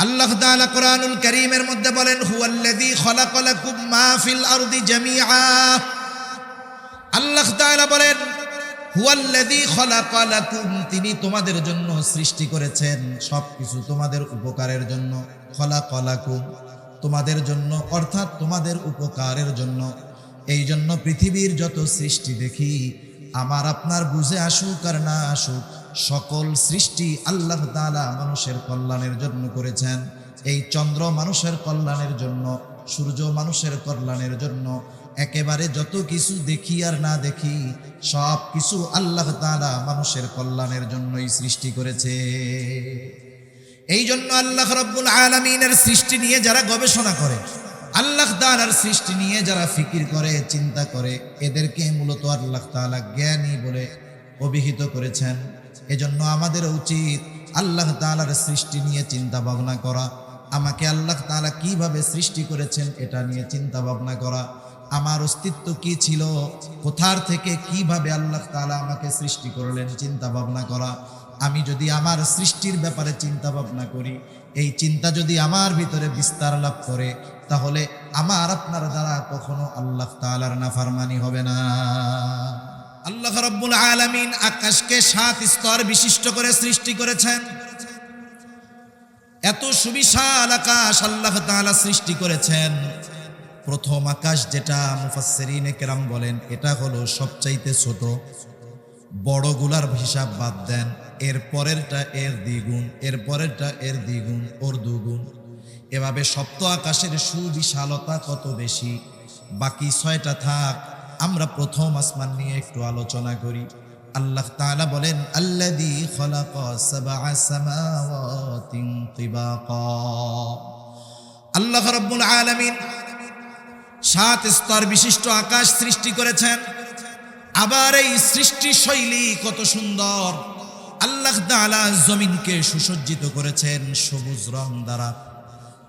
আল্লাহ তাআলা কোরআনুল কারীমের মধ্যে বলেন, হুয়াল্লাযী খালাকা লাকুম মা ফিল আরদি জামিআ। আল্লাহ তাআলা বলেন, হুয়াল্লাযী খালাকা লাকুম, তিনি তোমাদের জন্য সৃষ্টি করেছেন সবকিছু তোমাদের উপকারের জন্য। খালাকা লাকুম, তোমাদের জন্য, অর্থাৎ তোমাদের উপকারের জন্য। এই জন্য পৃথিবীর যত সৃষ্টি দেখি, আমার আপনার বুঝে আসুক আর না আসুক, সকল সৃষ্টি আল্লাহ তাআলা মানুষের কল্যাণের জন্য করেছেন। এই চন্দ্র মানুষের কল্যাণের জন্য, সূর্য মানুষের কল্যাণের জন্য। একেবারে যত কিছু দেখি আর না দেখি, সব কিছু আল্লাহ তাআলা মানুষের কল্যাণের জন্যই সৃষ্টি করেছে। এই জন্য আল্লাহ রাব্বুল আলামিনের সৃষ্টি নিয়ে যারা গবেষণা করে, আল্লাহ তাআলার সৃষ্টি নিয়ে যারা ফিকির করে, চিন্তা করে, এদেরকে মূলত আল্লাহ তাআলা জ্ঞানী বলে অভিহিত করেছেন। এজন্য আমাদের উচিত আল্লাহ তাআলার সৃষ্টি নিয়ে চিন্তা ভাবনা করা। আমাকে আল্লাহ তাআলা কিভাবে সৃষ্টি করেছেন এটা নিয়ে চিন্তা ভাবনা করা। আমার অস্তিত্ব কি ছিল, কোথার থেকে কিভাবে আল্লাহ তাআলা আমাকে সৃষ্টি করলেন, চিন্তা ভাবনা করা। আমি যদি আমার সৃষ্টির ব্যাপারে চিন্তা ভাবনা করি, এই চিন্তা যদি আমার ভিতরে বিস্তার লাভ করে, তাহলে আমার আপনার দ্বারা কখনো আল্লাহ তাআলার নাফরমানি হবে না। আল্লাহ রাব্বুল আলামিন আকাশকে 7 স্তর বিশিষ্ট করে সৃষ্টি করেছেন। এত সুবিশাল আকাশ আল্লাহ তাআলা সৃষ্টি করেছেন। প্রথম আকাশ যেটা মুফাসসিরিনে কেরাম বলেন, এটা হলো সবচাইতে ছোট। বড়গুলার হিসাব বাদ দেন, এর পরেরটা এর দ্বিগুণ, এর পরেরটা এর দ্বিগুণ, ওর দুগুণ। এভাবে সপ্ত আকাশের সুবিশালতা কত বেশি। বাকি 6টা থাক, আমরা প্রথম আসমান নিয়ে একটু আলোচনা করি। আল্লাহ তাআলা বলেন, আল্লাযী খালাকা সাবআ সামাওয়াতিন তিবাকা। আল্লাহ রাব্বুল আলামিন 7 স্তর বিশিষ্ট আকাশ সৃষ্টি করেছেন। আবার এই সৃষ্টি শৈলী কত সুন্দর। আল্লাহ তাআলা জমিনকে সুসজ্জিত করেছেন সবুজ রং দ্বারা।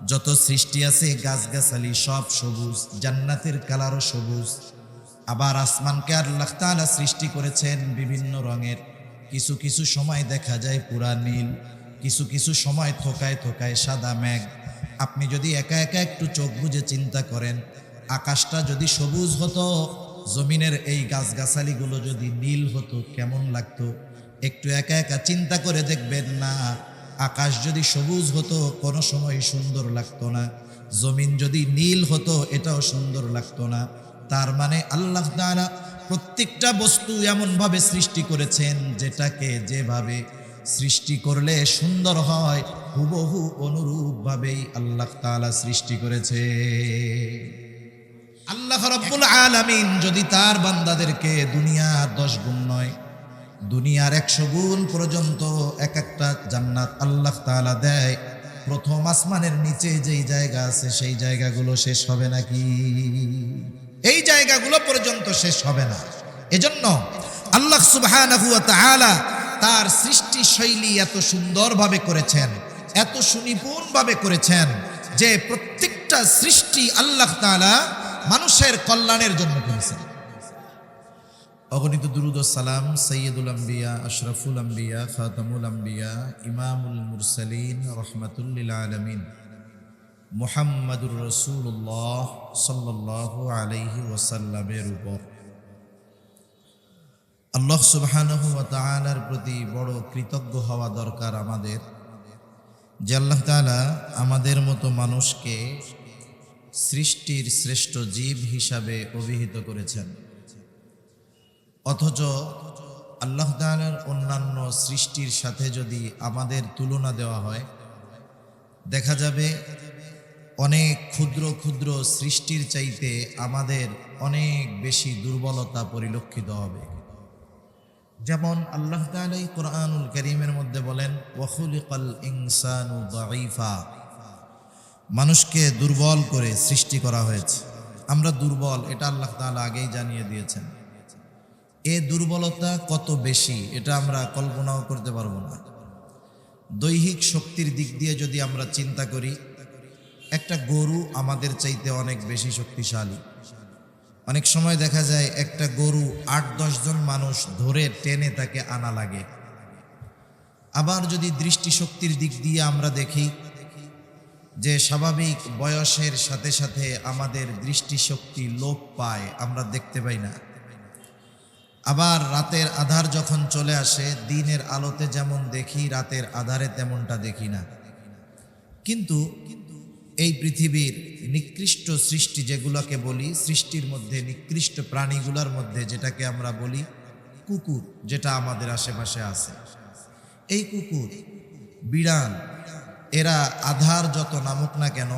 যত সৃষ্টি আছে গাছগাছালি সব সবুজ, জান্নাতের কালারও সবুজ। আবার আসমানকে আল্লাহ তাআলা সৃষ্টি করেছেন বিভিন্ন রঙের। কিছু কিছু সময় দেখা যায় পুরা নীল, কিছু কিছু সময় থোকায় থোকায় সাদা মেঘ। আপনি যদি একা একা একটু চোখ বুজে চিন্তা করেন, আকাশটা যদি সবুজ হতো, জমিনের এই গাছগাছালিগুলো যদি নীল হতো, কেমন লাগতো? একটু একা একা চিন্তা করে দেখবেন না। আকাশ যদি সবুজ হতো, কোনো সময় সুন্দর লাগতো না। জমিন যদি নীল হতো, এটাও সুন্দর লাগতো না। তার মানে আল্লাহ তাআলা প্রত্যেকটা বস্তু এমনভাবে সৃষ্টি করেছেন, যেটাকে যেভাবে সৃষ্টি করলে সুন্দর হয়, হুবহু অনুরূপভাবেই আল্লাহ তাআলা সৃষ্টি করেছে। আল্লাহ রাব্বুল আলামিন যদি তার বান্দাদেরকে দুনিয়ার 10 গুণ নয়, দুনিয়ার 100 গুণ পর্যন্ত এক একটা জান্নাত আল্লাহ তাআলা দেয়, প্রথম আসমানের নিচে যেই জায়গা আছে সেই জায়গাগুলো শেষ হবে নাকি? এই জায়গাগুলো পর্যন্ত শেষ হবে না। এজন্য আল্লাহ সুবহানাহু ওয়া তাআলা তার সৃষ্টি শৈলী এত সুন্দরভাবে করেছেন, এত সুনিপুণভাবে করেছেন যে প্রত্যেকটা সৃষ্টি আল্লাহ তাআলা মানুষের কল্যাণের জন্য করেছেন। অগণিত দুরূদ ও সালাম সাইয়্যিদুল আম্বিয়া, আশরাফুল আম্বিয়া, খাতামুল আম্বিয়া, ইমামুল মুরসালিন, রাহমাতুল লিল আলামিন মুহাম্মাদুর রাসূলুল্লাহ সাল্লাল্লাহু আলাইহি ওয়াসাল্লামের উপর আল্লাহ সুবহানাহু ওয়া তাআলার প্রতি বড় কৃতজ্ঞ হওয়া দরকার আমাদের, যে আল্লাহ তাআলা আমাদের মতো মানুষকে সৃষ্টির শ্রেষ্ঠ জীব হিসাবে অভিহিত করেছেন। অথচ আল্লাহ তাআলার অন্যান্য সৃষ্টির সাথে যদি আমাদের তুলনা দেওয়া হয়, দেখা যাবে অনেক ক্ষুদ্র ক্ষুদ্র সৃষ্টির চাইতে আমাদের অনেক বেশি দুর্বলতা পরিলক্ষিত হবে। যেমন আল্লাহ তাআলা কোরআনুল কারীমের মধ্যে বলেন, ওয়া খুলিকাল ইনসানু দাঈফা, মানুষকে দুর্বল করে সৃষ্টি করা হয়েছে। আমরা দুর্বল, এটা আল্লাহ তাআলা আগেই জানিয়ে দিয়েছেন। এ দুর্বলতা কত বেশি এটা আমরা কল্পনাও করতে পারবো না। দৈহিক শক্তির দিক দিয়ে যদি আমরা চিন্তা করি, একটা গরু আমাদের চাইতে অনেক বেশি শক্তিশালী। অনেক সময় দেখা যায় একটা গরু 8-10 জন মানুষ ধরে টেনে তাকে আনা লাগে। আবার যদি দৃষ্টিশক্তির দিক দিয়ে আমরা দেখি, যে স্বাভাবিক বয়সের সাথে সাথে আমাদের দৃষ্টিশক্তি লোপ পায়, আমরা দেখতে পাই না। আবার রাতের আধার যখন চলে আসে, দিনের আলোতে যেমন দেখি, রাতের আধারে তেমনটা দেখি না। কিন্তু এই পৃথিবীর নিকৃষ্ট সৃষ্টি যেগুলোকে বলি, সৃষ্টির মধ্যে নিকৃষ্ট প্রাণীগুলোর মধ্যে যেটাকে আমরা বলি কুকুর, যেটা আমাদের আশেপাশে আছে, এই কুকুর, বিড়াল, এরা আধার যত নামুক না কেন,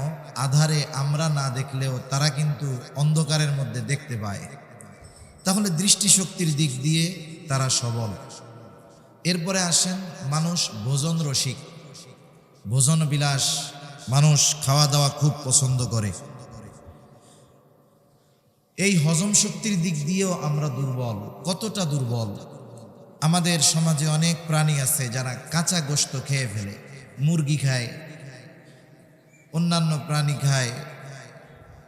আধারে আমরা না দেখলেও তারা কিন্তু অন্ধকারের মধ্যে দেখতে পায়। তাহলে দৃষ্টিশক্তির দিক দিয়ে তারা সবল। এরপরে আসেন মানুষ ভোজন রসিক, ভোজন বিলাস, মানুষ খাওয়া দাওয়া খুব পছন্দ করে। এই হজম শক্তির দিক দিয়েও আমরা দুর্বল। কতটা দুর্বল! আমাদের সমাজে অনেক প্রাণী আছে যারা কাঁচা গোশত খেয়ে ফেলে, মুরগি খায়, অন্যান্য প্রাণী খায়।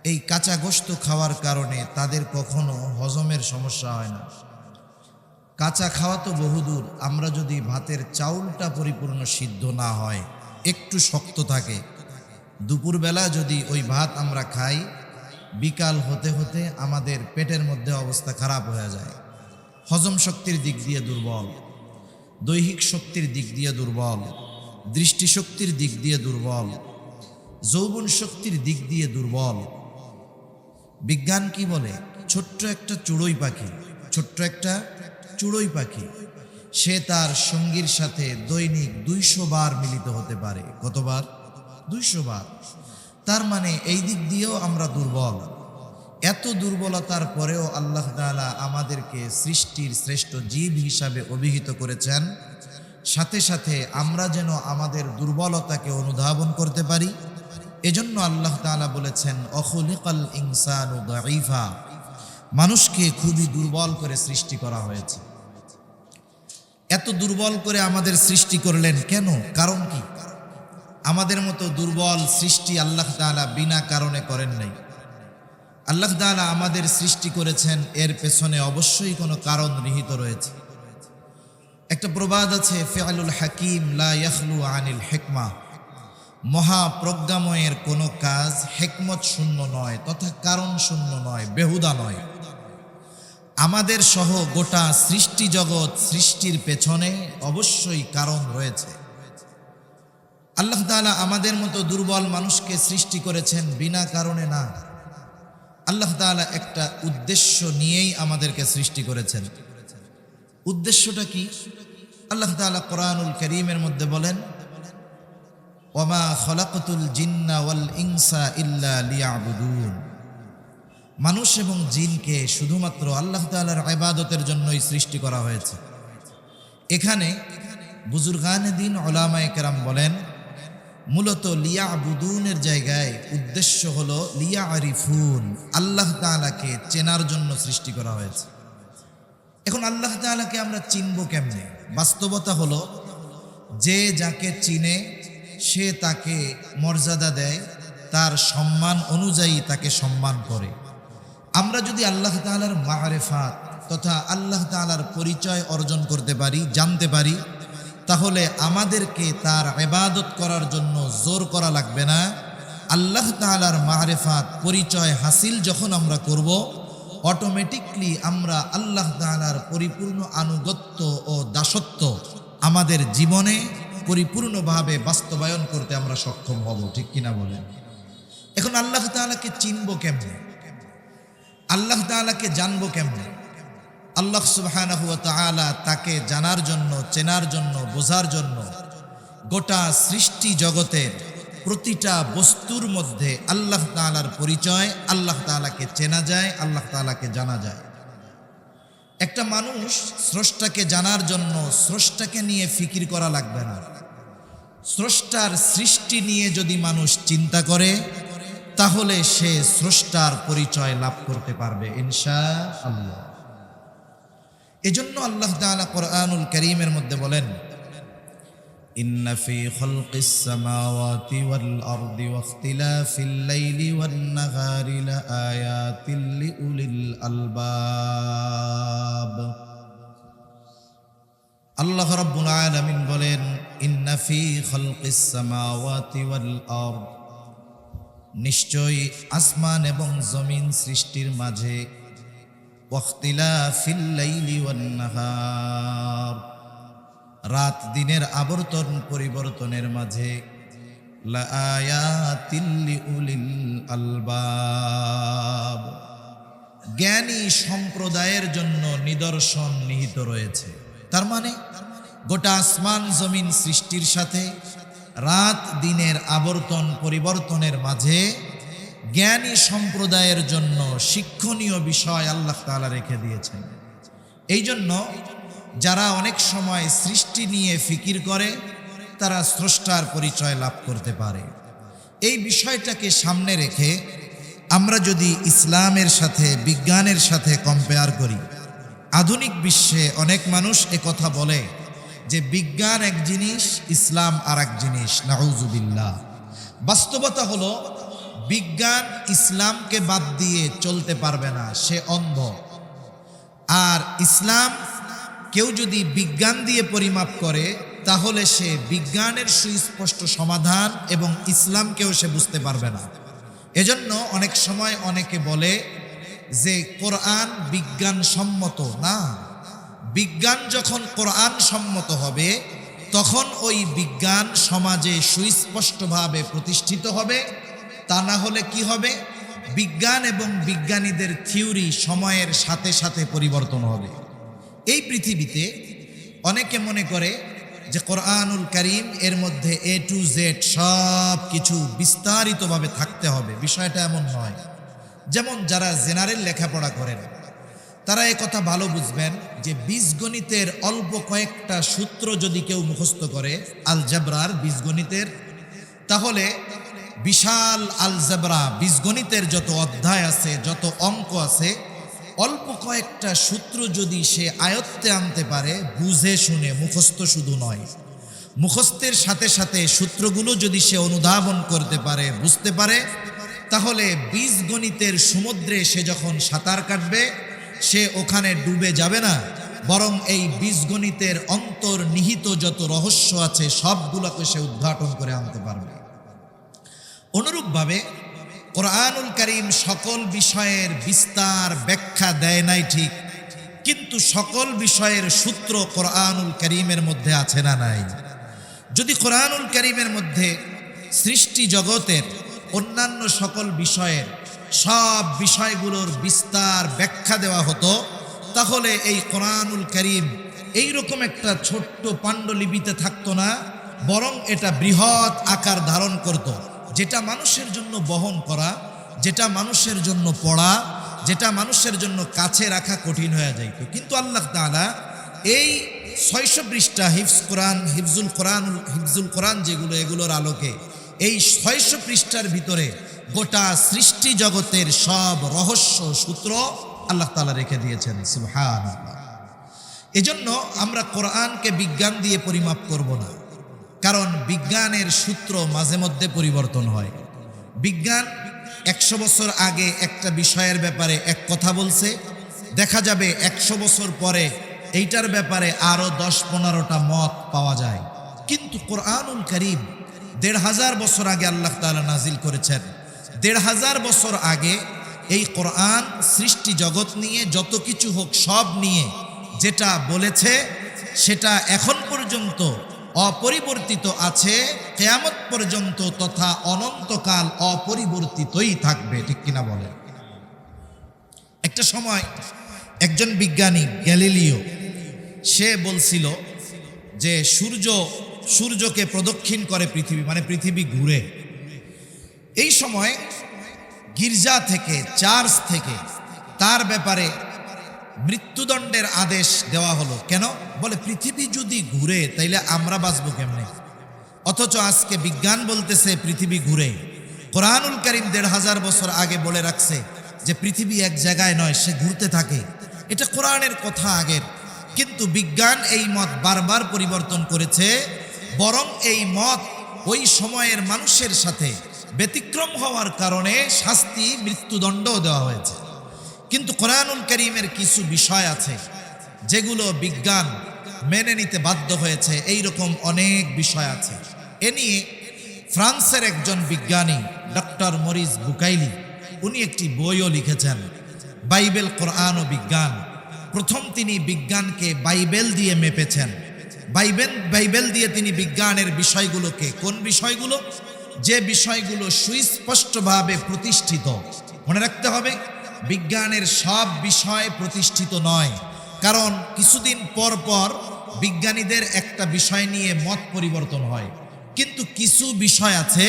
এই কাঁচা গোশত খাওয়ার কারণে তাদের কখনো হজমের সমস্যা হয় না। কাঁচা খাওয়া তো বহুদূর, আমরা যদি ভাতের চাউলটা পরিপূর্ণ সিদ্ধ না হয়, একটু শক্ত থাকে, দুপুরবেলা যদি ওই ভাত আমরা খাই, বিকাল হতে হতে আমাদের পেটের মধ্যে অবস্থা খারাপ হয়ে যায়। হজম শক্তির দিক দিয়ে দুর্বল, দৈহিক শক্তির দিক দিয়ে দুর্বল, দৃষ্টিশক্তির দিক দিয়ে দুর্বল, যৌবন শক্তির দিক দিয়ে দুর্বল। বিজ্ঞান কি বলে? ছোট্ট একটা চড়ুই পাখি, ছোট্ট একটা চড়ুই পাখি, সে তার সঙ্গীর সাথে দৈনিক 200 বার মিলিত হতে পারে। কতবার? 200 বার। তার মানে এই দিক দিয়েও আমরা দুর্বল। এত দুর্বলতার পরেও আল্লাহ তাআলা আমাদেরকে সৃষ্টির শ্রেষ্ঠ জীব হিসাবে অভিহিত করেছেন। সাথে সাথে আমরা যেন আমাদের দুর্বলতাকে অনুধাবন করতে পারি, এজন্য আল্লাহ তাআলা বলেছেন, অখুলিকাল ইনসানু দাঈফা, মানুষকে খুবই দুর্বল করে সৃষ্টি করা হয়েছে। এত দুর্বল করে আমাদের সৃষ্টি করলেন কেন? কারণ কি? আমাদের মতো দুর্বল সৃষ্টি আল্লাহ তাআলা বিনা কারণে করেন নাই। আল্লাহ তাআলা আমাদের সৃষ্টি করেছেন, এর পেছনে অবশ্যই কোনো কারণ নিহিত রয়েছে। একটা প্রবাদ আছে, ফিআলুল হাকিম লা ইয়াখলু আনিল হিকমা, মহাপ্রজ্ঞাময়ের কোনো কাজ হিকমত শূন্য নয়, তথা কারণ শূন্য নয়, বেহুদা নয়। আমাদের সহ গোটা সৃষ্টি জগৎ সৃষ্টির পেছনে অবশ্যই কারণ রয়েছে। আল্লাহ তাআলা আমাদের মতো দুর্বল মানুষকে সৃষ্টি করেছেন বিনা কারণে না। আল্লাহ তাআলা একটা উদ্দেশ্য নিয়েই আমাদেরকে সৃষ্টি করেছেন। উদ্দেশ্যটা কি? আল্লাহ তাআলা কোরআনুল কারীমের মধ্যে বলেন, ওয়ামা খলাকতুল জিন্না ওয়াল ইনসা ইল্লা লিয়াবুদুন, মানুষ এবং জিনকে শুধুমাত্র আল্লাহ তাআলার ইবাদতের জন্যই সৃষ্টি করা হয়েছে। এখানে বুজুর্গানে দ্বীন উলামায়ে কেরাম বলেন, মূলত লিয়াবুদুনের জায়গায় উদ্দেশ্য হলো লিয়ারিফুন, আল্লাহ তাআলাকে চেনার জন্য সৃষ্টি করা হয়েছে। এখন আল্লাহ তাআলাকে আমরা চিনব কেমনে? বাস্তবতা হলো, যে যাকে চিনে সে তাকে মর্যাদা দেয়, তার সম্মান অনুযায়ী তাকে সম্মান করে। আমরা যদি আল্লাহ তাআলার মারিফাত তথা আল্লাহ তাআলার পরিচয় অর্জন করতে পারি, জানতে পারি, তাহলে আমাদেরকে তার ইবাদত করার জন্য জোর করা লাগবে না। আল্লাহ তাআলার মারিফাত পরিচয় হাসিল যখন আমরা করব, অটোমেটিকলি আমরা আল্লাহ তাআলার পরিপূর্ণ আনুগত্য ও দাসত্ব আমাদের জীবনে পরিপূর্ণভাবে বাস্তবায়ন করতে আমরা সক্ষম হব। ঠিক কিনা বলেন? এখন আল্লাহ তাআলাকে চিনব কেমনে? আল্লাহ তাআলাকে জানবো কেমনে? আল্লাহ সুবহানাহু ওয়া তাআলা তাকে জানার জন্য, চেনার জন্য, বোঝার জন্য গোটা সৃষ্টি জগতের প্রতিটা বস্তুর মধ্যে আল্লাহ তাআলার পরিচয়, আল্লাহ তাআলাকে চেনা যায়, আল্লাহ তাআলাকে জানা যায়। একটা মানুষ স্রষ্টাকে জানার জন্য স্রষ্টাকে নিয়ে ফিকির করা লাগবে না। স্রষ্টার সৃষ্টি নিয়ে যদি মানুষ চিন্তা করে, তাহলে সে স্রষ্টার পরিচয় লাভ করতে পারবে ইনশাআল্লাহ। এজন্য আল্লাহ তাআলা কোরআনুল কারীমের মধ্যে বলেন, ইন্না ফি খালকিস সামাওয়াতি ওয়াল আরদি ওয়াখতিলাফিল লাইলি ওয়ান নাহারি লাআয়াতিল লিউলিল আলবাব। আল্লাহ রাব্বুল আলামিন বলেন, ইন্না ফি খালকিস সামাওয়াতি ওয়াল আরদ, নিশ্চয়ই আসমান এবং জমিন সৃষ্টির মাঝে ওয়াখতিলাফিল লাইলি ওয়ান নাহার, রাত দিনের আবর্তন পরিবর্তনের মাঝে লাআয়াতিল লিউলিল আলবাব, জ্ঞানী সম্প্রদায়ের জন্য নিদর্শন নিহিত রয়েছে। তার মানে গোটা আসমান জমিন সৃষ্টির সাথে রাত দিনের আবর্তন পরিবর্তনের মাঝে জ্ঞানী সম্প্রদায়ের জন্য শিক্ষণীয় বিষয় আল্লাহ তাআলা রেখে দিয়েছেন। এই জন্য যারা অনেক সময় সৃষ্টি নিয়ে ফিকির করে তারা স্রষ্টার পরিচয় লাভ করতে পারে। এই বিষয়টাকে সামনে রেখে আমরা যদি ইসলামের সাথে বিজ্ঞানের সাথে কম্পেয়ার করি, আধুনিক বিশ্বে অনেক মানুষ কথা বলে যে বিজ্ঞান এক জিনিস, ইসলাম আর এক জিনিস। নাউজুবিল্লাহ। বাস্তবতা হলো বিজ্ঞান ইসলামকে বাদ দিয়ে চলতে পারবে না, সে অন্ধ। আর ইসলাম কেউ যদি বিজ্ঞান দিয়ে পরিমাপ করে তাহলে সে বিজ্ঞানের সুস্পষ্ট সমাধান এবং ইসলামকেও সে বুঝতে পারবে না। এজন্য অনেক সময় অনেকে বলে যে কোরআন বিজ্ঞান সম্মত না। বিজ্ঞান যখন কোরআন সম্মত হবে তখন ওই বিজ্ঞান সমাজে সুস্পষ্টভাবে প্রতিষ্ঠিত হবে। তা না হলে কি হবে? বিজ্ঞান এবং বিজ্ঞানীদের থিওরি সময়ের সাথে সাথে পরিবর্তন হবে। এই পৃথিবীতে অনেকে মনে করে যে কোরআনুল কারীম এর মধ্যে A to Z সব কিছু বিস্তারিতভাবে থাকতে হবে। বিষয়টা এমন নয়। যেমন যারা জেনারেল লেখাপড়া করেন তারা কথা ভালো বুঝবেন যে বীজগণিতের অল্প কয়েকটা সূত্র যদি কেউ মুখস্থ করে আলজাবরার বীজগণিতের, তাহলে বিশাল আলজাবরা বীজগণিতের যত অধ্যায় আছে, যত অঙ্ক আছে, অল্প কয়েকটা সূত্র যদি সে আয়ত্তে আনতে পারে, বুঝে শুনে, মুখস্থ শুধু নয়, মুখস্থের সাথে সাথে সূত্রগুলো যদি সে অনুধাবন করতে পারে, বুঝতে পারে, তাহলে বীজগণিতের সমুদ্রে সে যখন সাঁতার কাটবে সে ওখানে ডুবে যাবে না, বরং এই বীজগণিতের অন্তর্নিহিত যত রহস্য আছে সবগুলোকে সে উদ্ঘাটন করে আনতে পারবে। অনুরূপভাবে কোরআনুল কারীম সকল বিষয়ের বিস্তার ব্যাখ্যা দেয় নাই ঠিক, কিন্তু সকল বিষয়ের সূত্র কোরআনুল কারীমের মধ্যে আছে না নাই? যদি কোরআনুল কারীমের মধ্যে সৃষ্টি জগতের অন্যান্য সকল বিষয়ের সব বিষয়গুলোর বিস্তার ব্যাখ্যা দেওয়া হতো, তাহলে এই কোরআনুল কারীম এইরকম একটা ছোট্ট পাণ্ডুলিপিতে থাকতো না, বরং এটা বৃহৎ আকার ধারণ করত, যেটা মানুষের জন্য বহন করা, যেটা মানুষের জন্য পড়া, যেটা মানুষের জন্য কাছে রাখা কঠিন হয়ে যাইত। কিন্তু আল্লাহ তাআলা এই 600 পৃষ্ঠা হিফজুল কোরআন যেগুলো, এগুলোর আলোকে এই 600 পৃষ্ঠার ভিতরে গোটা সৃষ্টি জগতের সব রহস্য সূত্র আল্লাহ তাআলা রেখে দিয়েছেন। সুবহানাল্লাহ। এজন্য আমরা কোরআনকে বিজ্ঞান দিয়ে পরিমাপ করব না, কারণ বিজ্ঞানের সূত্র মাঝে মধ্যে পরিবর্তন হয়। বিজ্ঞান 100 বছর আগে একটা বিষয়ের ব্যাপারে এক কথা বলছে, দেখা যাবে 100 বছর পরে এইটার ব্যাপারে আরো 10-15টা মত পাওয়া যায়। কিন্তু কোরআনুল কারীম 1500 বছর আগে আল্লাহ তাআলা নাজিল করেছেন। 1500 বছর আগে এই কোরআন সৃষ্টি জগৎ নিয়ে যত কিছু হোক সব নিয়ে যেটা বলেছে সেটা এখন পর্যন্ত অপরিবর্তিত আছে, কিয়ামত পর্যন্ত তথা অনন্তকাল অপরিবর্তিতই থাকবে। ঠিক কিনা বলেন? একটা সময় একজন বিজ্ঞানী গ্যালিলিও সে বলছিল যে সূর্যকে প্রদক্ষিণ করে পৃথিবী, মানে পৃথিবী ঘুরে। এই সময় গির্জা থেকে, চার্চ থেকে তার ব্যাপারে মৃত্যুদণ্ডের আদেশ দেওয়া হলো। কেন? বলে পৃথিবী যদি ঘুরে তাইলে আমরা বাঁচবো কেমনে? অথচ আজকে বিজ্ঞান বলতেছে পৃথিবী ঘুরে। কোরআনুল কারীম 1500 বছর আগে বলে রাখছে যে পৃথিবী এক জায়গায় নয়, সে ঘুরতে থাকে। এটা কোরআনের কথা আগের, কিন্তু বিজ্ঞান এই মত বারবার পরিবর্তন করেছে, বরং এই মত ওই সময়ের মানুষের সাথে ব্যতিক্রম হওয়ার কারণে শাস্তি, মৃত্যুদণ্ডও দেওয়া হয়েছে। কিন্তু কোরআনুল কারীমের কিছু বিষয় আছে যেগুলো বিজ্ঞান মেনে নিতে বাধ্য হয়েছে, এই রকম অনেক বিষয় আছে। এ নিয়ে ফ্রান্সের একজন বিজ্ঞানী ডক্টর মরিস বুকাইলি, উনি একটি বইও লিখেছেন, বাইবেল, কোরআন ও বিজ্ঞান। প্রথম তিনি বিজ্ঞানকে বাইবেল দিয়ে মেপেছেন। বাইবেল দিয়ে তিনি বিজ্ঞানের বিষয়গুলোকে, কোন বিষয়গুলো? যে বিষয়গুলো সুস্পষ্টভাবে প্রতিষ্ঠিত। মনে রাখতে হবে, বিজ্ঞানের সব বিষয় প্রতিষ্ঠিত নয়, কারণ কিছুদিন পর পর বিজ্ঞানীদের একটা বিষয় নিয়ে মত পরিবর্তন হয়। কিন্তু কিছু বিষয় আছে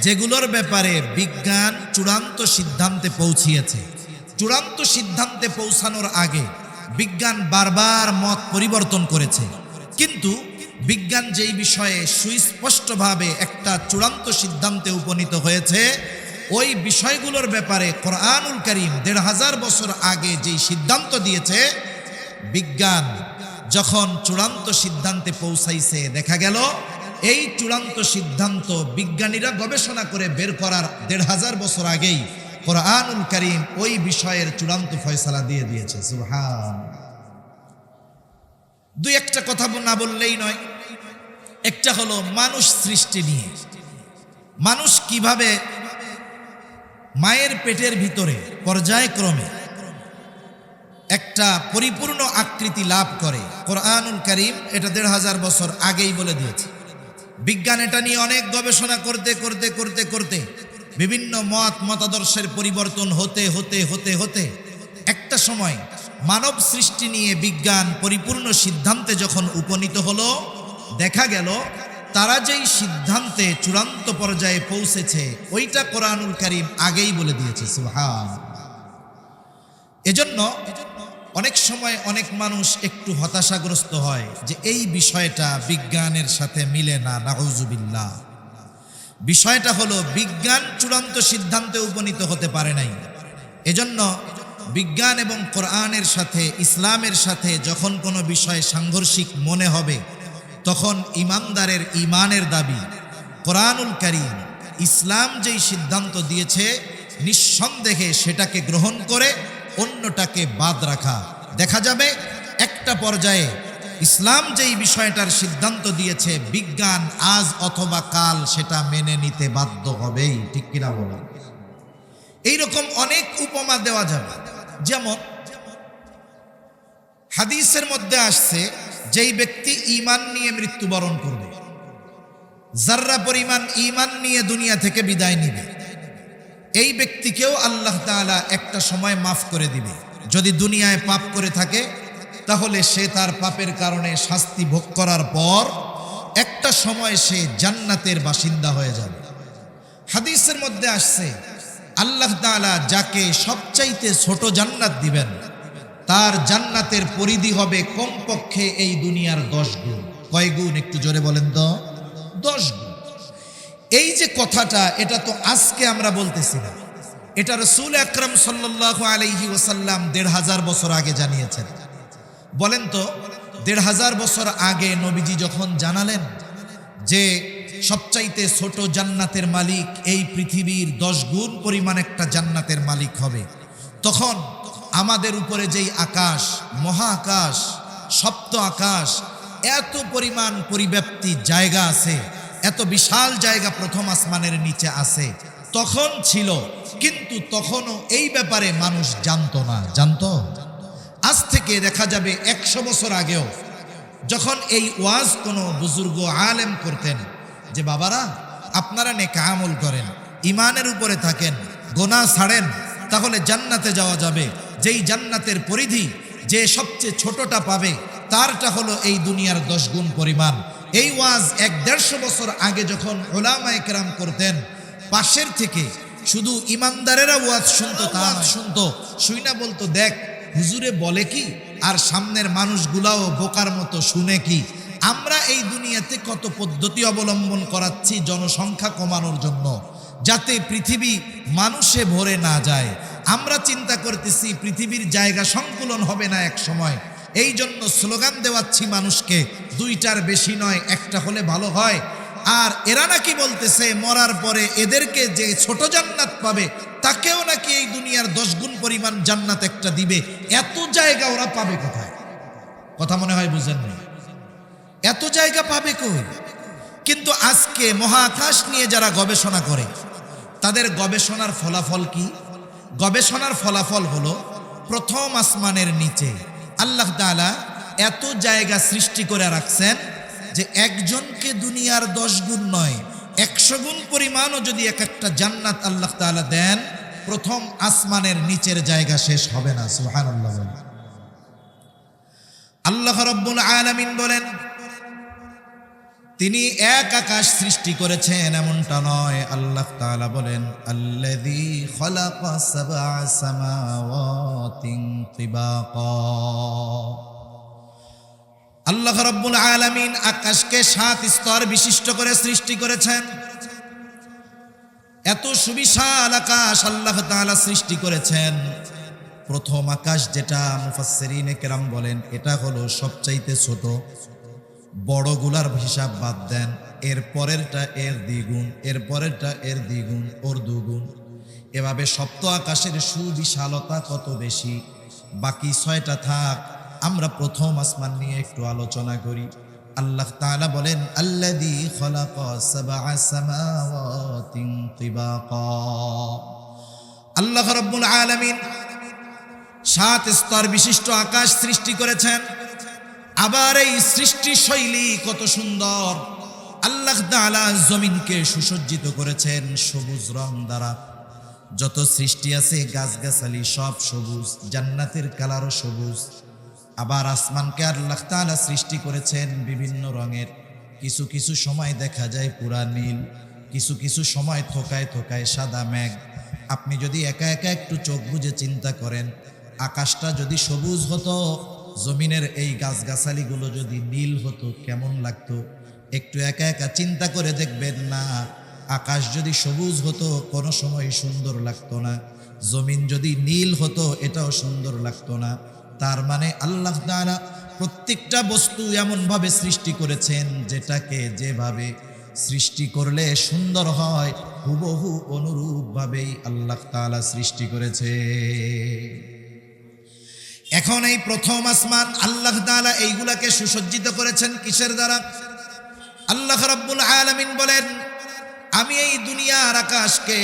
যেগুলোর ব্যাপারে বিজ্ঞান চূড়ান্ত সিদ্ধান্তে পৌঁছিয়েছে। চূড়ান্ত সিদ্ধান্তে পৌঁছানোর আগে বিজ্ঞান বারবার মত পরিবর্তন করেছে, কিন্তু বিজ্ঞান যেই বিষয়ে সুস্পষ্টভাবে একটা চূড়ান্ত সিদ্ধান্তে উপনীত হয়েছে, ওই বিষয়গুলোর ব্যাপারে কোরআনুল কারীম ১৫০০ বছর আগে যেই সিদ্ধান্ত দিয়েছে, বিজ্ঞান যখন চূড়ান্ত সিদ্ধান্তে পৌঁছাইছে, দেখা গেল এই চূড়ান্ত সিদ্ধান্ত বিজ্ঞানীরা গবেষণা করে বের করার ১৫০০ বছর আগেই কোরআনুল কারীম ওই বিষয়ের চূড়ান্ত ফয়সালা দিয়ে দিয়েছে। সুবহান। দুই একটা কথা না বললেই নয়। একটা হলো মানুষ সৃষ্টি নিয়ে, মানুষ কিভাবে মায়ের পেটের ভিতরে পর্যায়ক্রমে একটা পরিপূর্ণ আকৃতি লাভ করে, কোরআনুল কারীম এটা ১৫০০ বছর আগেই বলে দিয়েছে। বিজ্ঞান এটা নিয়ে অনেক গবেষণা করতে করতে করতে করতে বিভিন্ন মতাদর্শের পরিবর্তন হতে হতে হতে হতে একটা সময় মানব সৃষ্টি নিয়ে বিজ্ঞান পরিপূর্ণ সিদ্ধান্তে যখন উপনীত হলো, দেখা গেল তারা যেই সিদ্ধান্তে চূড়ান্ত পর্যায়ে পৌঁছেছে, ওইটা কোরআনুল কারীম আগেই বলে দিয়েছে। সুবহান। এজন্য অনেক সময় অনেক মানুষ একটু হতাশাগ্রস্ত হয় যে এই বিষয়টা বিজ্ঞানের সাথে মিলে না, নাউজুবিল্লাহ। বিষয়টা হলো বিজ্ঞান চূড়ান্ত সিদ্ধান্তে উপনীত হতে পারে নাই। এজন্য বিজ্ঞান এবং কোরআনের সাথে, ইসলামের সাথে যখন কোনো বিষয় সাংঘর্ষিক মনে হবে, তখন ইমানদারের ইমানের দাবি কোরআনুল কারীম, ইসলাম যেই সিদ্ধান্ত দিয়েছে নিঃসন্দেহে সেটাকে গ্রহণ করে অন্যটাকে বাদ রাখা। দেখা যাবে একটা পর্যায়ে ইসলাম যেই বিষয়টার সিদ্ধান্ত দিয়েছে, বিজ্ঞান আজ অথবা কাল সেটা মেনে নিতে বাধ্য হবেই। ঠিক কিনা বলেন? এইরকম অনেক উপমা দেওয়া যাবে। যেমন হাদিসের মধ্যে আসছে, যেই ব্যক্তি ঈমান নিয়ে মৃত্যুবরণ করবে, যাররা পরিমাণ ঈমান নিয়ে দুনিয়া থেকে বিদায় নিবে, এই ব্যক্তিকেও আল্লাহ তাআলা একটা সময় মাফ করে দিবে। যদি দুনিয়ায় পাপ করে থাকে, তাহলে সে তার পাপের কারণে শাস্তি ভোগ করার পর একটা সময় সে জান্নাতের বাসিন্দা হয়ে যাবে। হাদিসের মধ্যে আসছে, আল্লাহ তাআলা যাকে সবচাইতে ছোট জান্নাত দিবেন, তার জান্নাতের পরিধি হবে কমপক্ষে এই দুনিয়ার 10 গুণ। কয় গুণ? একটু জোরে বলেন তো। 10 গুণ। এই যে কথাটা, এটা তো আজকে আমরা বলতেছি না, এটা রাসূল আকরাম সাল্লাল্লাহু আলাইহি ওয়াসাল্লাম ১৫০০ বছর আগে জানিয়েছেন। বলেন তো, ১৫০০ বছর আগে নবীজি যখন জানালেন যে সবচাইতে ছোট জান্নাতের মালিক এই পৃথিবীর 10 গুণ পরিমাণ একটা জান্নাতের মালিক হবে, তখন আমাদের উপরে যেই আকাশ, মহা আকাশ, সপ্ত আকাশ, এত পরিমাণ পরিব্যাপ্তি জায়গা আছে, এত বিশাল জায়গা প্রথম আসমানের নিচে আছে, তখন ছিল। কিন্তু তখনও এই ব্যাপারে মানুষ জানতো না। জানতো? আজ থেকে দেখা যাবে 100 বছর আগেও যখন এই ওয়াজ কোনো বুজুর্গ আলেম করতেন যে বাবারা, আপনারা নেক আমল করেন, ইমানের উপরে থাকেন, গোনাহ ছাড়েন, তাহলে জান্নাতে যাওয়া যাবে। যেই জান্নাতের পরিধি যে সবচেয়ে ছোটটা পাবে, তারটা হলো এই দুনিয়ার 10 গুণ পরিমাণ। এই ওয়াজ 150 বছর আগে যখন উলামায়ে কেরাম করতেন, পাশের থেকে শুধু ইমানদারেরা ওয়াজ শুনতো, তা শুনতো, শুইনা বলতো, দেখ হুজুরে বলে কি, আর সামনের মানুষগুলাও বোকার মতো শুনে কি। আমরা এই দুনিয়াতে কত পদ্ধতি অবলম্বন করাচ্ছি জনসংখ্যা কমানোর জন্য, যাতে পৃথিবী মানুষে ভরে না যায়। আমরা চিন্তা করতেছি পৃথিবীর জায়গা সংকুলন হবে না এক সময়, এই জন্য স্লোগান দেওয়াচ্ছি মানুষকে, 2টার বেশি নয়, একটা হলে ভালো হয়। আর এরা নাকি বলতেছে মরার পরে এদেরকে যে ছোট জান্নাত পাবে, তাকেও নাকি এই দুনিয়ার 10 গুণ পরিমাণ জান্নাত একটা দিবে। এত জায়গা ওরা পাবে কোথায়? কথা মনে হয় বুঝেন না। এত জায়গা পাবে কই? কিন্তু আজকে মহাকাশ নিয়ে যারা গবেষণা করে তাদের গবেষণার ফলাফল কি? গবেষণার ফলাফল হলো প্রথম আসমানের নিচে আল্লাহ তাআলা এত জায়গা সৃষ্টি করে রাখছেন যে একজনকে দুনিয়ার 10 গুণ নয় 100 গুণ পরিমাণও যদি এক একটা জান্নাত আল্লাহ তাআলা দেন, প্রথম আসমানের নিচের জায়গা শেষ হবে না। সুবহানাল্লাহ। আল্লাহ রাব্বুল আলামিন বলেন তিনি এক আকাশ সৃষ্টি করেছেন এমনটা নয়। আল্লাহ তাআলা বলেন আল্লাযী খালাকা সাবআ সামাওয়াতিন তিবাকা। আল্লাহ রাব্বুল আলামিন আকাশকে 7 স্তর বিশিষ্ট করে সৃষ্টি করেছেন। এত সুবিশাল আকাশ আল্লাহ তাআলা সৃষ্টি করেছেন। প্রথম আকাশ যেটা মুফাসসিরিনে কেরাম বলেন এটা হলো সবচাইতে ছোট। বড়গুলার হিসাব বাদ দেন, এর পরেরটা এর দ্বিগুণ, এর পরেরটা এর দ্বিগুণ, ওর দুগুণ, এভাবে সপ্ত আকাশের সুবিশালতা কত বেশি। বাকি 6টা থাক, আমরা প্রথম আসমান নিয়ে একটু আলোচনা করি। আল্লাহ তাআলা বলেন আল্লাযী খালাকা সাবআ সামাওয়াতিন তিবাকা। আল্লাহ রাব্বুল আলামিন 7 স্তর বিশিষ্ট আকাশ সৃষ্টি করেছেন। আবার এই সৃষ্টি শৈলী কত সুন্দর। আল্লাহ তাআলা জমিনকে সুসজ্জিত করেছেন সবুজ রং দ্বারা। যত সৃষ্টি আছে গাছগাছালি সব সবুজ, জান্নাতের কালারও সবুজ। আবার আসমানকে আল্লাহ তাআলা সৃষ্টি করেছেন বিভিন্ন রঙের। কিছু কিছু সময় দেখা যায় পুরা নীল, কিছু কিছু সময় থোকায় থোকায় সাদা মেঘ। আপনি যদি একা একা একটু চোখ বুজে চিন্তা করেন, আকাশটা যদি সবুজ হতো, জমিনের এই গাছগাছালিগুলো যদি নীল হতো কেমন লাগতো? একটু একা একা চিন্তা করে দেখবেন না। আকাশ যদি সবুজ হতো কোনো সময় সুন্দর লাগতো না, জমিন যদি নীল হতো এটাও সুন্দর লাগতো না। তার মানে আল্লাহ তাআলা প্রত্যেকটা বস্তু এমনভাবে সৃষ্টি করেছেন যেটাকে যেভাবে সৃষ্টি করলে সুন্দর হয় হুবহু অনুরূপভাবেই আল্লাহ তাআলা সৃষ্টি করেছে। এখন এই প্রথম আসমান আল্লাহ তাআলা এইগুলাকে সুসজ্জিত করেছেন কিসের দ্বারা? আল্লাহ রাব্বুল আলামিন বলেন আমি এই দুনিয়ার আকাশকে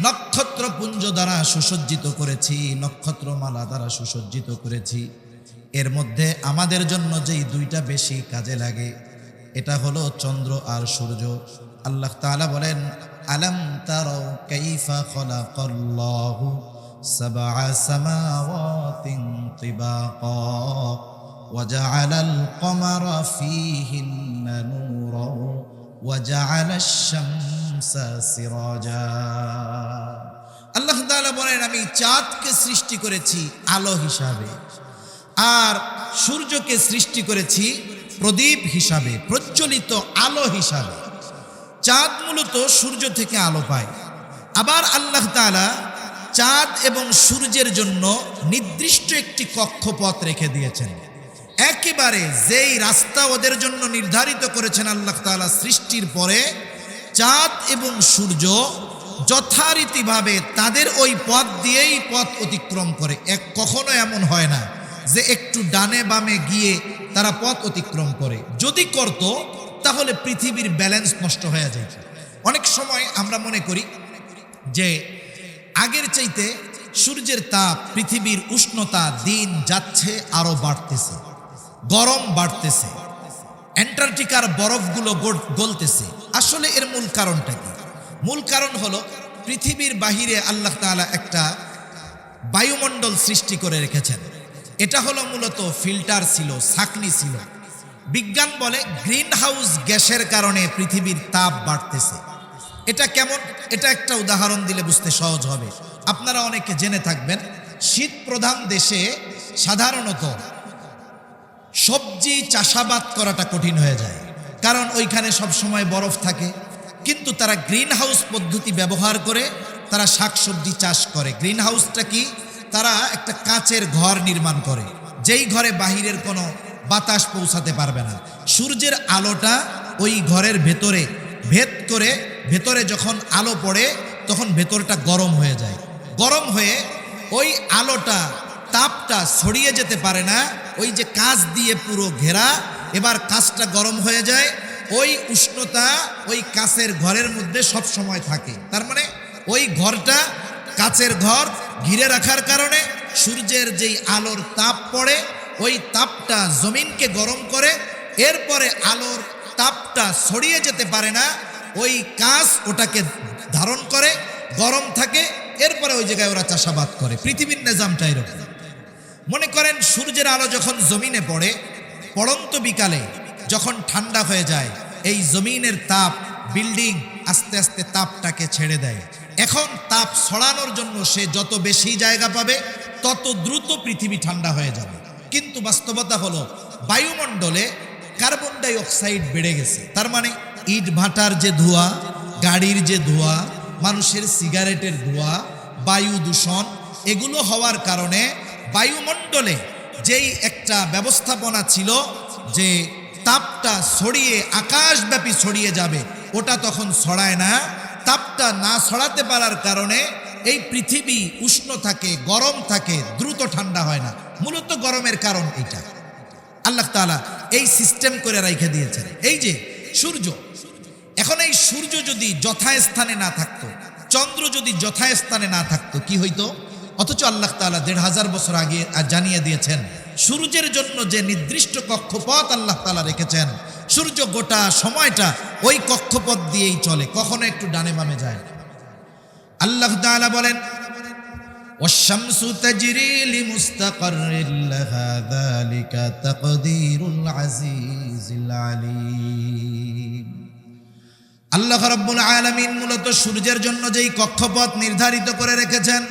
নক্ষত্রপুঞ্জ দ্বারা সুসজ্জিত করেছি, নক্ষত্রমালা দ্বারা সুসজ্জিত করেছি। এর মধ্যে আমাদের জন্য যেই 2টা বেশি কাজে লাগে এটা হলো চন্দ্র আর সূর্য। আল্লাহ তাআলা বলেন আলাম তারাউ কাইফা খালাকাল্লাহু সাবআ সামাওয়াতিন তিবাকা ওয়া জাআলাল কমারা ফীহিন্না নূরা ওয়া জাআলাশ শামসা সিরাজা। আল্লাহ তাআলা বলেন আমি চাঁদকে সৃষ্টি করেছি আলো হিসাবে, আর সূর্যকে সৃষ্টি করেছি প্রদীপ হিসাবে, প্রজ্বলিত আলো হিসাবে। চাঁদ মূলত সূর্য থেকে আলো পায়। আবার আল্লাহ তাআলা চাঁদ এবং সূর্যের জন্য নির্দিষ্ট একটি কক্ষপথ রেখে দিয়েছেন। একেবারে যেই রাস্তা ওদের জন্য নির্ধারিত করেছেন আল্লাহ তাআলা সৃষ্টির পরে, চাঁদ এবং সূর্য যথারীতিভাবে তাদের ওই পথ দিয়েই পথ অতিক্রম করে। কখনো এমন হয় না যে একটু ডানে বামে গিয়ে তারা পথ অতিক্রম করে। যদি করত তাহলে পৃথিবীর ব্যালেন্স নষ্ট হয়ে যায়। অনেক সময় আমরা মনে করি যে আগের চাইতে সূর্যের তাপ, পৃথিবীর উষ্ণতা দিন যাচ্ছে আরো বাড়তেছে, গরম বাড়তেছে, অ্যান্টার্কটিকার বরফগুলো গলতেছে। আসলে এর মূল কারণটা কি? মূল কারণ হলো পৃথিবীর বাহিরে আল্লাহ তাআলা একটা বায়ুমণ্ডল সৃষ্টি করে রেখেছেন। এটা হলো মূলত ফিল্টার ছিল, ছাঁকনি ছিল। বিজ্ঞান বলে গ্রিন হাউস গ্যাসের কারণে পৃথিবীর তাপ বাড়তেছে। এটা কেমন? এটা একটা উদাহরণ দিলে বুঝতে সহজ হবে। আপনারা অনেকে জেনে থাকবেন শীত প্রধান দেশে সাধারণত সবজি চাষাবাদ করাটা কঠিন হয়ে যায়, কারণ ওইখানে সব সময় বরফ থাকে। কিন্তু তারা গ্রিন হাউস পদ্ধতি ব্যবহার করে তারা শাকসবজি চাষ করে। গ্রিন হাউসটা কি? তারা একটা কাচের ঘর নির্মাণ করে, যেই ঘরে বাহিরের কোনো বাতাস পৌঁছাতে পারবে না। সূর্যের আলোটা ওই ঘরের ভেতরে ভেদ করে, ভেতরে যখন আলো পড়ে তখন ভেতরটা গরম হয়ে যায়। গরম হয়ে ওই আলোটা, তাপটা ছড়িয়ে যেতে পারে না। ওই যে কাঁচ দিয়ে পুরো ঘেরা, এবার কাঁচটা গরম হয়ে যায়, ওই উষ্ণতা ওই কাচের ঘরের মধ্যে সব সময় থাকে। তার মানে ওই ঘরটা কাচের ঘর ঘিরে রাখার কারণে সূর্যের যেই আলোর তাপ পড়ে ওই তাপটা জমিনকে গরম করে, এরপরে আলোর তাপটা ছড়িয়ে যেতে পারে না, ওই কাচ ওটাকে ধারণ করে, গরম থাকে, এরপরে ওই জায়গায় ওরা চাষাবাদ করে। পৃথিবীর নিজামটা এরকম। মনে করেন সূর্যের আলো যখন জমিনে পড়ে, পড়ন্ত বিকালে যখন ঠান্ডা হয়ে যায়, এই জমিনের তাপ বিল্ডিং আস্তে আস্তে তাপটাকে ছেড়ে দেয়। এখন তাপ ছড়ানোর জন্য সে যত বেশি জায়গা পাবে তত দ্রুত পৃথিবী ঠান্ডা হয়ে যাবে। কিন্তু বাস্তবতা হলো বায়ুমণ্ডলে কার্বন ডাই অক্সাইড বেড়ে গেছে। তার মানে ইট ভাটার যে ধোঁয়া, গাড়ির যে ধোঁয়া, মানুষের সিগারেটের ধোঁয়া, বায়ু দূষণ, এগুলো হওয়ার কারণে বায়ুমণ্ডলে যেই একটা ব্যবস্থাপনা ছিল যে তাপটা ছড়িয়ে আকাশব্যাপী ছড়িয়ে যাবে, ওটা তখন ছড়ায় না। তাপটা না ছড়াতে পারার কারণে এই পৃথিবী উষ্ণ থাকে, গরম থাকে, দ্রুত ঠান্ডা হয় না। মূলত গরমের কারণ এটা। আল্লাহ তাআলা এই সিস্টেম করে রেখে দিয়েছেন। এই যে সূর্য, এখন এই সূর্য যদি যথাস্থানে না থাকতো, চন্দ্র যদি যথাস্থানে না থাকতো, কি হইতো? অথচ আল্লাহ তাআলা ১৫০০ বছর আগে জানিয়ে দিয়েছেন সূর্যের জন্য যে নির্দিষ্ট কক্ষপথ আল্লাহ তাআলা রেখেছেন, সূর্য গোটা সময়টা ওই কক্ষপথ দিয়েই চলে, কখনো একটু ডানে বামে যায়। আল্লাহ তাআলা বলেন, ওয়াশ-শামসু তাজরি লিমুস্তাকাররিন লাহা যালিকা তাকদীরুল আজিজিল আলীম। আল্লাহ রাব্বুল আলামিন মূলত সূর্যের জন্য যেই কক্ষপথ নির্ধারিত করে রেখেছেন,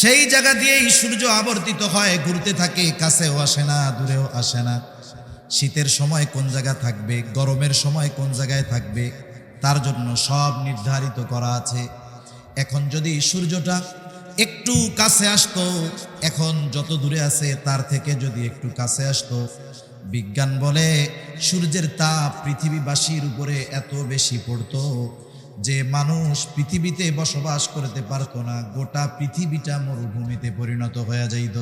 সেই জায়গা দিয়েই সূর্য আবর্তিত হয়, ঘুরতে থাকে, কাছেও আসে না, দূরেও আসে না। শীতের সময় কোন জায়গা থাকবে, গরমের সময় কোন জায়গায় থাকবে, তার জন্য সব নির্ধারিত করা আছে। এখন যদি সূর্যটা একটু কাছে আসতো, এখন যত দূরে আছে তার থেকে যদি একটু কাছে আসতো, বিজ্ঞান বলে সূর্যের তাপ পৃথিবীবাসীর উপরে এত বেশি পড়তো যে মানুষ পৃথিবীতে বসবাস করতে পারতো না, গোটা পৃথিবীটা মরুভূমিতে পরিণত হয়ে যাইত।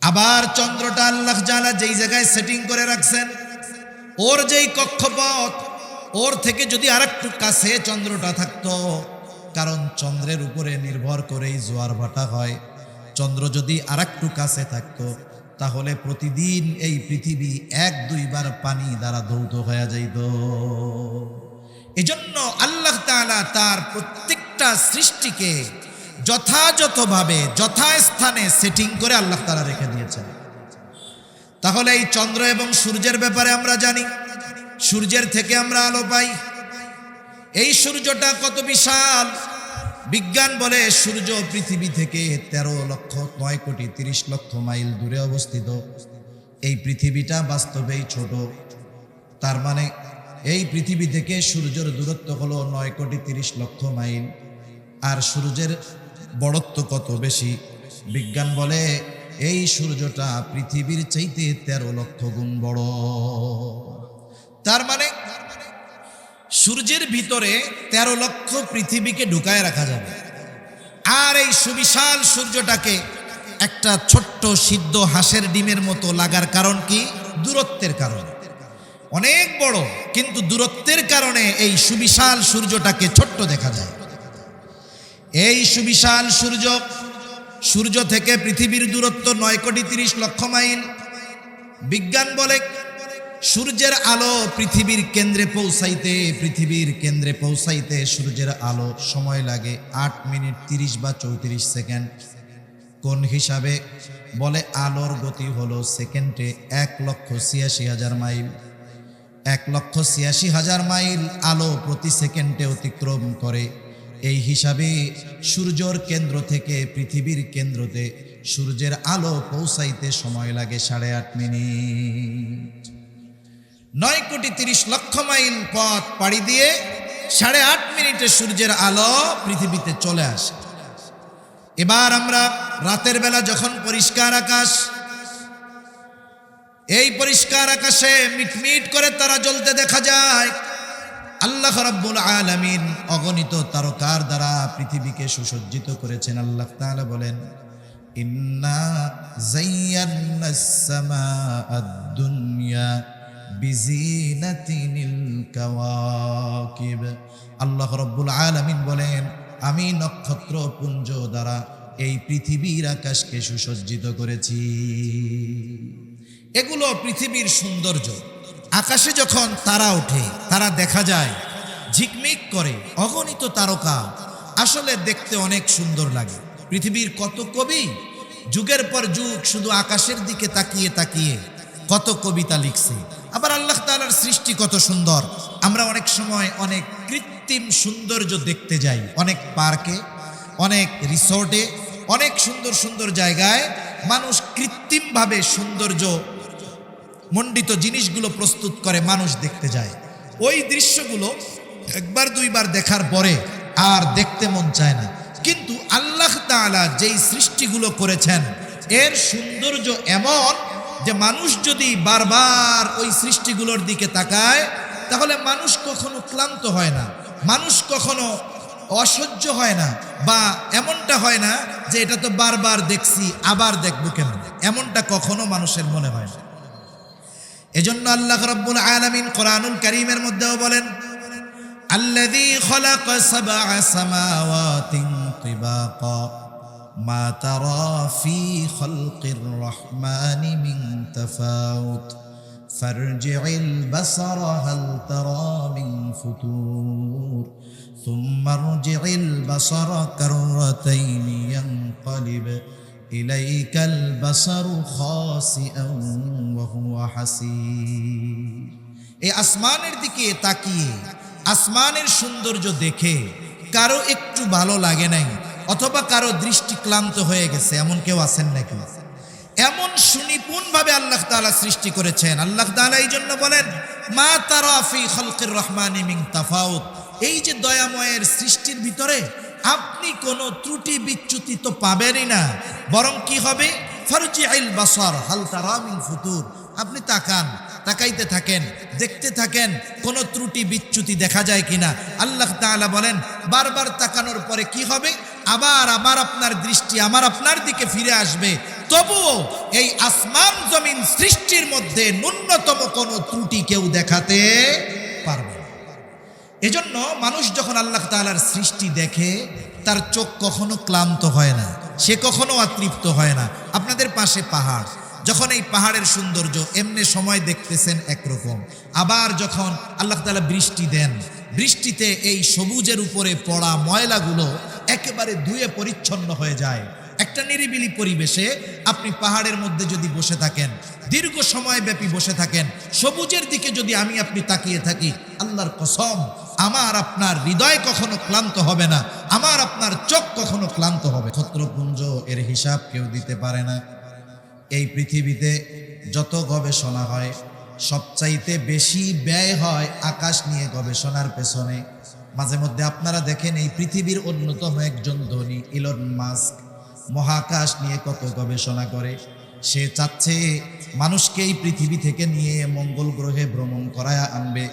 আবার চন্দ্রটা আল্লাহ তাআলা যেই জায়গায় সেটিং করে রাখছেন, ওর যেই কক্ষপথ, ওর থেকে যদি আরেকটু কাছে চন্দ্রটা থাকতো, কারণ চন্দ্রের উপরে নির্ভর করেই জোয়ার ভাটা হয়, চন্দ্র যদি আরেকটু কাছে থাকতো তাহলে প্রতিদিন এই পৃথিবী ১-২ বার পানি দ্বারা ধৌত হয়ে যাইত। এজন্য আল্লাহ তাআলা তার প্রত্যেকটা সৃষ্টিকে যথাযথভাবে যথাস্থানে সেটিং করে আল্লাহ তাআলা রেখে দিয়েছেন। তাহলে এই চন্দ্র এবং সূর্যের ব্যাপারে আমরা জানি, সূর্যের থেকে আমরা আলো পাই। এই সূর্যটা কত বিশাল! বিজ্ঞান বলে সূর্য পৃথিবী থেকে 13,09,30,00,000 মাইল দূরে অবস্থিত। এই পৃথিবীটা বাস্তবেই ছোট। তার মানে এই পৃথিবী থেকে সূর্যের দূরত্ব হলো 9,30,00,000 মাইল। আর সূর্যের বড়ত্ব কত বেশি? বিজ্ঞান বলে এই সূর্যটা পৃথিবীর চাইতে 13 লক্ষ গুণ বড়। তার মানে সূর্যের ভিতরে 13 লক্ষ পৃথিবীকে ঢুকায় রাখা যাবে। আর এই সুবিশাল সূর্যটাকে একটা ছোট্ট সিদ্ধ হাঁসের ডিমের মতো লাগার কারণ কি? দূরত্বের কারণে। অনেক বড়, কিন্তু দূরত্বের কারণে এই সুবিশাল সূর্যটাকে ছোট্ট দেখা যায়। এই সুবিশাল সূর্য থেকে পৃথিবীর দূরত্ব 9,30,00,000 মাইল। বিজ্ঞান বলে সূর্যের আলো পৃথিবীর কেন্দ্রে পৌঁছাইতে সূর্যের আলো সময় লাগে 8 মিনিট 30 বা 34 সেকেন্ড। কোন হিসাবে? বলে আলোর গতি হলো সেকেন্ডে 1,86,000 মাইল। 1,86,000 মাইল আলো প্রতি সেকেন্ডে অতিক্রম করে। এই হিসাবে সূর্যের কেন্দ্র থেকে পৃথিবীর কেন্দ্রতে সূর্যের আলো পৌঁছাইতে সময় লাগে 8.5 মিনিট। 9,30,00,000 মাইল পথ পাড়ি দিয়ে 8.5 মিনিটে সূর্যের আলো পৃথিবীতে চলে আসে। এবার আমরা রাতের বেলা যখন পরিষ্কার আকাশ, এই পরিষ্কার আকাশে মিটমিট করে তারা জ্বলতে দেখা যায়। আল্লাহ রাব্বুল আলামিন অগণিত তারকার দ্বারা পৃথিবীকে সুসজ্জিত করেছেন। আল্লাহ তাআলা বলেন, ইন্না যায়্যানাস সামাআদ দুনিয়া বিজিনাতিনিল কাওয়াকিব। আল্লাহ রাব্বুল আলামিন বলেন, আমি নক্ষত্রপুঞ্জ দ্বারা এই পৃথিবীর আকাশকে সুসজ্জিত করেছি। এগুলো পৃথিবীর সৌন্দর্য। আকাশে যখন তারা ওঠে, তারা দেখা যায় ঝিকমিক করে, অগণিত তারকা, আসলে দেখতে অনেক সুন্দর লাগে। পৃথিবীর কত কবি যুগের পর যুগ শুধু আকাশের দিকে তাকিয়ে তাকিয়ে কত কবিতা লিখছে। আবার আল্লাহ তাআলার সৃষ্টি কত সুন্দর। আমরা অনেক সময় অনেক কৃত্রিম সৌন্দর্য দেখতে যাই, অনেক পার্কে, অনেক রিসোর্টে, অনেক সুন্দর সুন্দর জায়গায় মানুষ কৃত্রিমভাবে সৌন্দর্য মণ্ডিত জিনিসগুলো প্রস্তুত করে মানুষ দেখতে যায়। ওই দৃশ্যগুলো একবার দুইবার দেখার পরে আর দেখতে মন চায় না। কিন্তু আল্লাহ তাআলা যেই সৃষ্টিগুলো করেছেন এর সৌন্দর্য এমন যে মানুষ যদি বারবার ওই সৃষ্টিগুলোর দিকে তাকায় তাহলে মানুষ কখনো ক্লান্ত হয় না, মানুষ কখনো অসহ্য হয় না, বা এমনটা হয় না যে এটা তো বারবার দেখছি আবার দেখবো কেন, এমনটা কখনো মানুষের মনে হয় না। এজন্য আল্লাহ রাব্বুল আলামিন কোরআনুল কারীমের মধ্যেও বলেন, আল্লাযী খালাকা সাবআ সামাওয়াতিন তিবাকা মা তারা ফি খালকির রহমানি মিন তাফাউত ফারজি'ল বাসারা হাল তারা মিন ফুতুর সুম্মা আরজি'ল বাসারা কাররাতাইনি ইয়ানকালিব ইলাইকাল বাসারু খাসিআন ওয়া হুয়া হাসীর। এই আসমানের দিকে তাকিয়ে আসমানের সৌন্দর্য দেখে কারো একটু ভালো লাগে নাই, অথবা কারো দৃষ্টি ক্লান্ত হয়ে গেছে, এমন কেউ আছেন নাকি? এমন সুনিপুণভাবে আল্লাহ তাআলা সৃষ্টি করেছেন। আল্লাহ তাআলা এই জন্য বলেন, মা তারা ফি খালকির রহমানি মিন তাফাউত। এই যে দয়াময়ের সৃষ্টির ভিতরে আপনি কোনো ত্রুটি বিচ্যুতি তো পাবেনই না, বরং কি হবে, ফারজি'ল বাসার হাল তারা মিন ফুতুর। আপনি তাকান, তাকাইতে থাকেন, দেখতে থাকেন কোনো ত্রুটি বিচ্যুতি দেখা যায় কিনা। আল্লাহ তাআলা বলেন, বারবার তাকানোর পরে কি হবে, আবার আপনার দৃষ্টি আমার আপনার দিকে ফিরে আসবে। তবুও এই আসমান জমিন সৃষ্টির মধ্যে ন্যূনতম কোনো ত্রুটি কেউ দেখাতে পারবে না। এজন্য মানুষ যখন আল্লাহ তাআলার সৃষ্টি দেখে তার চোখ কখনো ক্লান্ত হয় না, সে কখনো অতৃপ্ত হয় না। আপনাদের পাশে পাহাড়, যখন এই পাহাড়ের সৌন্দর্য এমনি সময় দেখতেছেন একরকম, আবার যখন আল্লাহ তাআলা বৃষ্টি দেন, বৃষ্টিতে এই সবুজের উপরে পড়া ময়লাগুলো একেবারে ধুয়ে পরিচ্ছন্ন হয়ে যায়। একটা নিরিবিলি পরিবেশে আপনি পাহাড়ের মধ্যে যদি বসে থাকেন, দীর্ঘ সময় ব্যাপী বসে থাকেন, সবুজের দিকে যদি আমি আপনি তাকিয়ে থাকি, আল্লাহর কসম আমার আপনার হৃদয় কখনো ক্লান্ত হবে না, আমার আপনার চোখ কখনো ক্লান্ত হবে। নক্ষত্রপুঞ্জ এর হিসাব কেউ দিতে পারে না। এই পৃথিবীতে যত গবেষণা হয় সবচাইতে বেশি ব্যয় হয় আকাশ নিয়ে গবেষণার পেছনে। মাঝে মধ্যে আপনারা দেখেন এই পৃথিবীর অন্যতম একজন ধনী ইলন মাস্ক মহাকাশ নিয়ে কত গবেষণা করে। সে চাচ্ছে মানুষকে এই পৃথিবী থেকে নিয়ে মঙ্গল গ্রহে ভ্রমণ করায় আনবে।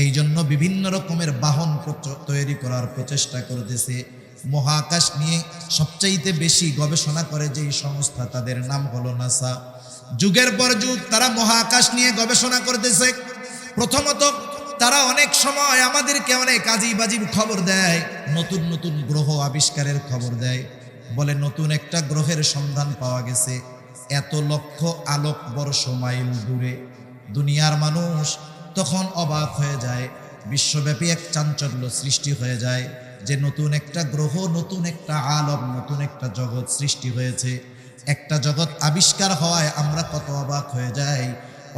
এই জন্য বিভিন্ন রকমের বাহন তৈরি করার প্রচেষ্টা করতেছে। মহাকাশ নিয়ে সবচাইতে বেশি গবেষণা করে যেই সংস্থা, তাদের নাম হলো নাসা। যুগের পর যুগ তারা মহাকাশ নিয়ে গবেষণা করতেছে। প্রথমত তারা অনেক সময় আমাদেরকে অনেক আজীব আজীব খবর দেয়, নতুন নতুন গ্রহ আবিষ্কারের খবর দেয়। বলে নতুন একটা গ্রহের সন্ধান পাওয়া গেছে এত লক্ষ আলোক বর্ষ মাইল দূরে। দুনিয়ার মানুষ তখন অবাক হয়ে যায়, বিশ্বব্যাপী এক চাঞ্চল্য সৃষ্টি হয়ে যায় যে নতুন একটা গ্রহ, নতুন একটা আলম, নতুন একটা জগৎ সৃষ্টি হয়েছে। একটা জগৎ আবিষ্কার হওয়ায় আমরা কত অবাক হয়ে যাই,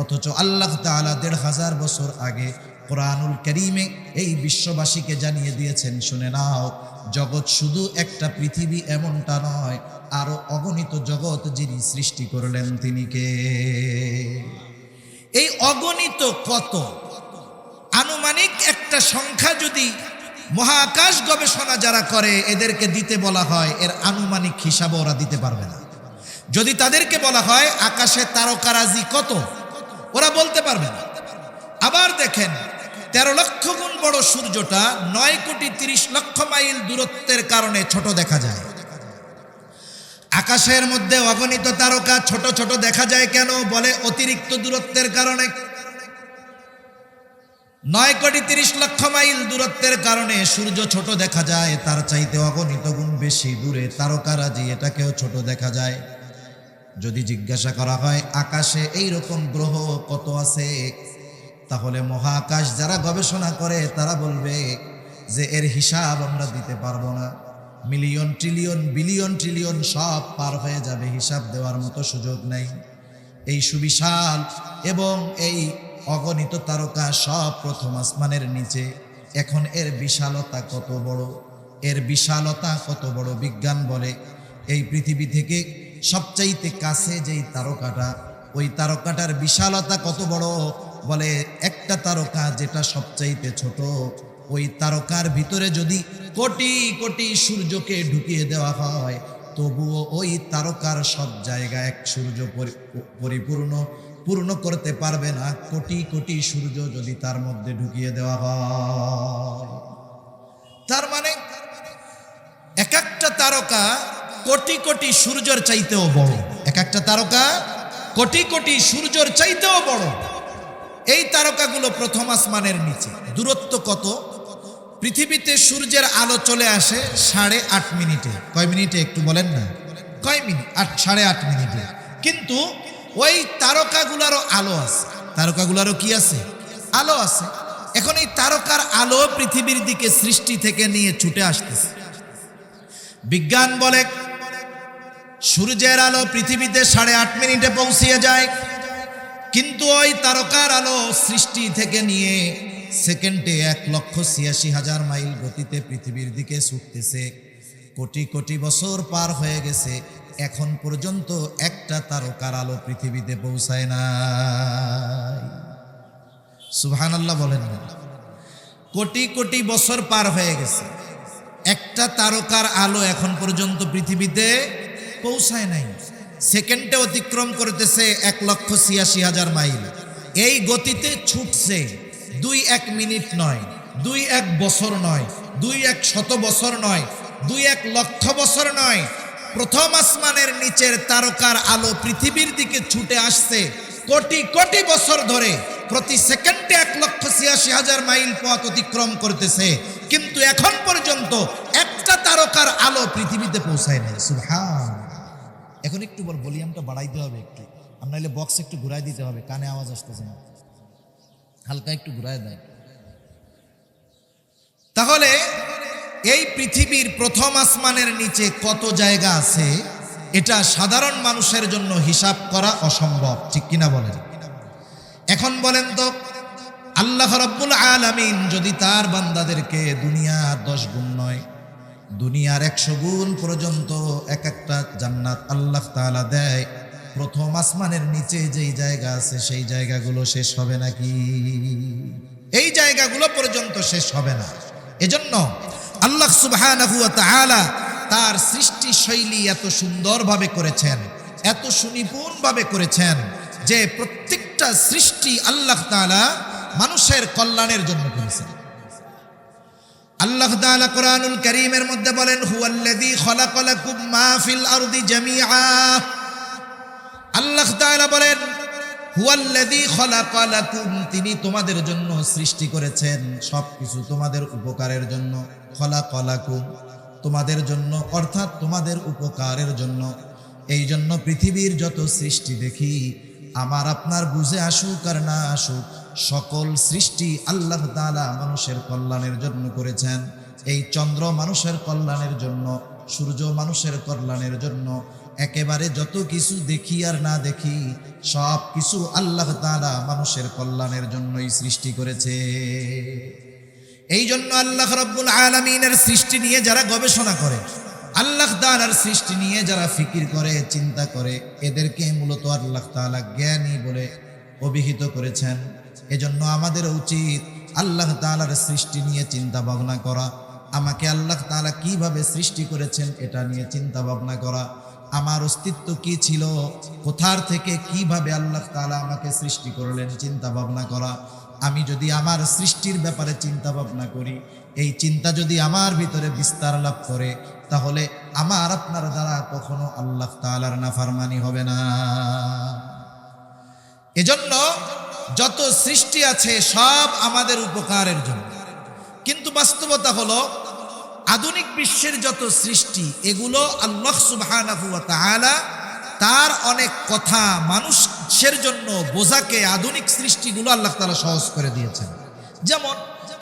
অথচ আল্লাহ তাআলা ১৫০০ বছর আগে কোরআনুল কারীমে এই বিশ্ববাসীকে জানিয়ে দিয়েছেন, শুনে নাও, জগৎ শুধু একটা পৃথিবী এমনটা নয়, আরো অগণিত জগৎ যিনি সৃষ্টি করলেন তিনি কে? এই অগণিত কত, আনুমানিক একটা সংখ্যা যদি মহাকাশ গবেষণা যারা করে এদেরকে দিতে বলা হয়, এর আনুমানিক হিসাব ওরা দিতে পারবে না। যদি তাদেরকে বলা হয় আকাশে তারকারাজি কত, ওরা বলতে পারবে না। আবার দেখেন ১৩ লক্ষ গুণ বড় সূর্যটা ৯,৩০,০০,০০০ মাইল দূরত্বের কারণে ছোট দেখা যায়। আকাশের মধ্যে অগণিত তারকা ছোট ছোট দেখা যায় কেন? বলে অতিরিক্ত দূরত্বের কারণে। 9,30,00,000 মাইল দূরত্বের কারণে সূর্য ছোট দেখা যায়, তার চাইতে অগণিত গুণ বেশি দূরে তারকারাজি, এটাকেও ছোট দেখা যায়। যদি জিজ্ঞাসা করা হয় আকাশে এই রকম গ্রহ কত আছে, তাহলে মহাকাশ যারা গবেষণা করে তারা বলবে যে এর হিসাব আমরা দিতে পারবো না। মিলিয়ন ট্রিলিয়ন বিলিয়ন ট্রিলিয়ন সব পার হয়ে যাবে, হিসাব দেওয়ার মতো সুযোগ নেই। এই সুবিশাল এবং এই অগণিত তারকা সব প্রথম আসমানের নিচে। এখন এর বিশালতা কত বড়, এর বিশালতা কত বড়, বিজ্ঞান বলে এই পৃথিবী থেকে সবচাইতে কাছে যেই তারকাটা, ওই তারকাটার বিশালতা কত বড়, বলে একটা তারকা যেটা সবচাইতে ছোট, ওই তারকার ভিতরে যদি কোটি কোটি সূর্যকে ঢুকিয়ে দেওয়া হয়, তবুও ওই তারকার সব জায়গা এক সূর্য পূর্ণ করতে পারবে না। কোটি কোটি সূর্য যদি তার মধ্যে ঢুকিয়ে দেওয়া হয়, তার মানে এক একটা তারকা কোটি কোটি সূর্যের চাইতেও বড়, এক একটা তারকা কোটি কোটি সূর্যের চাইতেও বড়। এই তারকাগুলো প্রথম আসমানের নিচে। দূরত্ব কত? পৃথিবীতে সূর্যের আলো চলে আসে 8.5 মিনিটে। কয় মিনিটে একটু বলেন না? কয় মিনিট? 8.5 মিনিটে। কিন্তু ওই তারকাগুলারও আলো আছে, তারকাগুলারও কি আছে? আলো আছে। এখন এই তারকার আলো পৃথিবীর দিকে সৃষ্টি থেকে নিয়ে ছুটে আসতেছে। বিজ্ঞান বলে সূর্যের আলো পৃথিবীতে 8.5 মিনিটে পৌঁছিয়ে যায়, কিন্তু ওই তারকার আলো সৃষ্টি থেকে নিয়ে সেকেন্ডে 1,86,000 মাইল গতিতে পৃথিবীর দিকে ছুটতেছে। কোটি কোটি বছর পার হয়ে গেছে, এখন পর্যন্ত একটা তারকার আলো পৃথিবীতে পৌঁছায় নাই। সুবহানাল্লাহ বলেন না? কোটি কোটি বছর পার হয়ে গেছে, একটা তারকার আলো এখন পর্যন্ত পৃথিবীতে পৌঁছায় নাই। সেকেন্ডে অতিক্রম করতেছে 1,86,000 মাইল। এই গতিতে ছুটছে। 2-1 মিনিট নয়, 2-1 বছর নয়, 2-1 শত বছর নয়, 2-1 লক্ষ বছর নয়। প্রথম আসমানের নিচের তারকার আলো পৃথিবীর দিকে ছুটে আসছে কোটি কোটি বছর ধরে। প্রতি সেকেন্ডে 1,86,000 মাইল পথ অতিক্রম করতেছে, কিন্তু এখন পর্যন্ত একটা তারকার আলো পৃথিবীতে পৌঁছায় নাই। সুবহান। এখন একটু ভলিউমটা বাড়াইতে হবে একটু, আর নাহলে বক্স একটু ঘুরাই দিতে হবে, কানে আওয়াজ আসতেছে না, হালকা একটু ঘুরায় দেয়। তাহলে এই পৃথিবীর প্রথম আসমানের নিচে কত জায়গা আছে, এটা সাধারণ মানুষের জন্য হিসাব করা অসম্ভব, ঠিক কিনা বলেন? এখন বলেন তো, আল্লাহ রাব্বুল আলামিন যদি তার বান্দাদেরকে দুনিয়ার 10 গুণ নয়, দুনিয়ার 100 গুণ পর্যন্ত এক একটা জান্নাত আল্লাহ তাআলা দেয়, প্রথম আসমানের নিচে যেই জায়গা আছে সেই জায়গাগুলো শেষ হবে নাকি? এই জায়গাগুলো পর্যন্ত শেষ হবে না। এজন্য আল্লাহ সুবহানাহু ওয়া তাআলা তার সৃষ্টি শৈলী এত সুন্দরভাবে করেছেন, এত সুনিপুণভাবে করেছেন যে প্রত্যেকটা সৃষ্টি আল্লাহ তাআলা মানুষের কল্যাণের জন্য করেছেন। আল্লাহ তাআলা কোরআনুল কারীমের মধ্যে বলেন, হুয়াল্লাযী খালাকা লাকুম মা ফিল আরদি জামিআ। আল্লাহ তাআলা বলেন, হুয়াল্লাযী খালাকা লাকুম, তিনি তোমাদের জন্য সৃষ্টি করেছেন সবকিছু তোমাদের উপকারের জন্য। খালাকা লাকুম, তোমাদের জন্য, অর্থাৎ তোমাদের উপকারের জন্য। এই জন্য পৃথিবীর যত সৃষ্টি দেখি, আমার আপনার বুঝে আসুক আর না আসুক, সকল সৃষ্টি আল্লাহ তাআলা মানুষের কল্যাণের জন্য করেছেন। এই চন্দ্র মানুষের কল্যাণের জন্য, সূর্য মানুষের কল্যাণের জন্য। একেবারে যত কিছু দেখি আর না দেখি, সব কিছু আল্লাহ তাআলা মানুষের কল্যাণের জন্যই সৃষ্টি করেছে। এই জন্য আল্লাহ রাব্বুল আলামিনের সৃষ্টি নিয়ে যারা গবেষণা করে, আল্লাহ তাআলার সৃষ্টি নিয়ে যারা ফিকির করে, চিন্তা করে, এদেরকে মূলত আল্লাহ তাআলা জ্ঞানী বলে অভিহিত করেছেন। এজন্য আমাদের উচিত আল্লাহ তাআলার সৃষ্টি নিয়ে চিন্তা ভাবনা করা। আমাকে আল্লাহ তাআলা কিভাবে সৃষ্টি করেছেন এটা নিয়ে চিন্তা ভাবনা করা। আমার অস্তিত্ব কি ছিল, কোথার থেকে কিভাবে আল্লাহ তাআলা আমাকে সৃষ্টি করলেন, চিন্তা ভাবনা করা। আমি যদি আমার সৃষ্টির ব্যাপারে চিন্তা ভাবনা করি, এই চিন্তা যদি আমার ভিতরে বিস্তার লাভ করে, তাহলে আমার আপনার দ্বারা কখনো আল্লাহ তাআলার নাফরমানি হবে না। এজন্য যত সৃষ্টি আছে সব আমাদের উপকারের জন্য, কিন্তু বাস্তবতা হলো আধুনিক বিশ্বের যত সৃষ্টি এগুলো আল্লাহ সুবহানাহু ওয়া তাআলা তার অনেক কথা মানুষের জন্য বোঝাকে আধুনিক সৃষ্টিগুলো আল্লাহ তাআলা সহজ করে দিয়েছেন। যেমন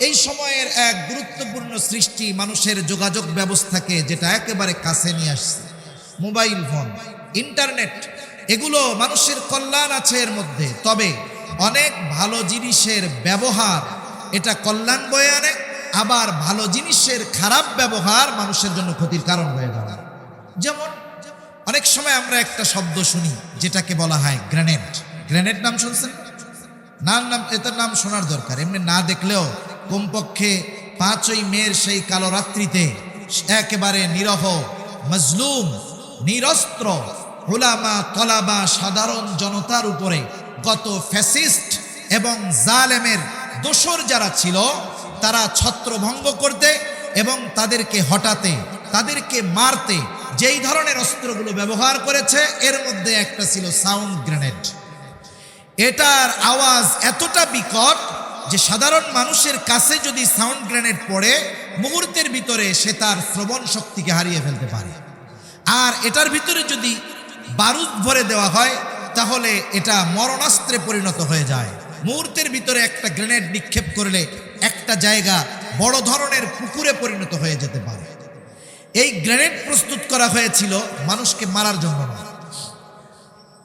এই সময়ের এক গুরুত্বপূর্ণ সৃষ্টি মানুষের যোগাযোগ ব্যবস্থাকে যেটা একেবারে কাছে নিয়ে আসছে, মোবাইল ফোন, ইন্টারনেট, এগুলো মানুষের কল্যাণ আছে এর মধ্যে। তবে অনেক ভালো জিনিসের ব্যবহার এটা কল্যাণ বয়ে আনে, আবার ভালো জিনিসের খারাপ ব্যবহার মানুষের জন্য ক্ষতির কারণ হয়ে দাঁড়ায়। যেমন অনেক সময় আমরা একটা শব্দ শুনি যেটাকে বলা হয় গ্রেনেড। গ্রেনেড নাম শুনছেন? নাম এটার নাম শোনার দরকার, এমনি না দেখলেও কমপক্ষে 5ই মের সেই কালো রাত্রিতে একেবারে নিরহ, মজলুম, নিরস্ত্র উলামা, তলাবা, সাধারণ জনতার উপরে গত ফ্যাসিস্ট এবং জালেমের দোসর যারা ছিল তারা ছত্রভঙ্গ করতে এবং তাদেরকে হটাতে, তাদেরকে মারতে যেই ধরনের অস্ত্রগুলো ব্যবহার করেছে এর মধ্যে একটা ছিল সাউন্ড গ্রেনেড। এটার আওয়াজ এতটা বিকট যে সাধারণ মানুষের কাছে যদি সাউন্ড গ্রেনেড পড়ে মুহূর্তের ভিতরে সে তার শ্রবণ শক্তিকে হারিয়ে ফেলতে পারে। আর এটার ভিতরে যদি বারুদ ভরে দেওয়া হয় তাহলে এটা মরণাস্ত্রে পরিণত হয়ে যায়। মুহূর্তের ভিতরে একটা গ্রেনেড নিক্ষেপ করলে একটা জায়গা বড় ধরনের পুকুরে পরিণত হয়ে যেতে পারে। এই গ্রেনেড প্রস্তুত করা হয়েছিল মানুষকে মারার জন্য না,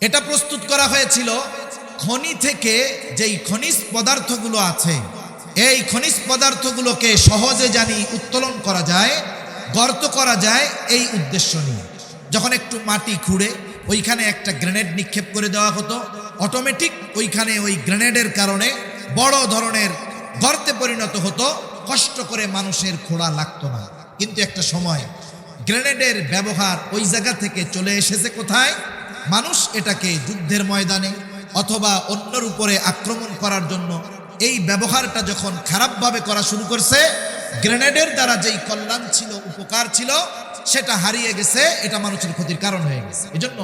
এটা প্রস্তুত করা হয়েছিল খনি থেকে যেই খনিজ পদার্থগুলো আছে এই খনিজ পদার্থগুলোকে সহজে জানি উত্তোলন করা যায়, গর্ত করা যায়, এই উদ্দেশ্য নিয়ে। যখন একটু মাটি খুঁড়ে ওইখানে একটা গ্রেনেড নিক্ষেপ করে দেওয়া হতো, অটোমেটিক ওইখানে ওই গ্রেনেডের কারণে বড় ধরনের গর্তে পরিণত হতো, কষ্ট করে মানুষের খোঁড়া লাগতো না। কিন্তু একটা সময় গ্রেনেডের ব্যবহার ওই জায়গা থেকে চলে এসেছে কোথায়? মানুষ এটাকে যুদ্ধের ময়দানে অথবা অন্যের উপরে আক্রমণ করার জন্য এই ব্যবহারটা যখন খারাপভাবে করা শুরু করছে, গ্রেনেডের দ্বারা যেই কল্যাণ ছিল, উপকার ছিল, সেটা হারিয়ে গেছে, এটা মানুষের ক্ষতির কারণ হয়ে গেছে। এজন্য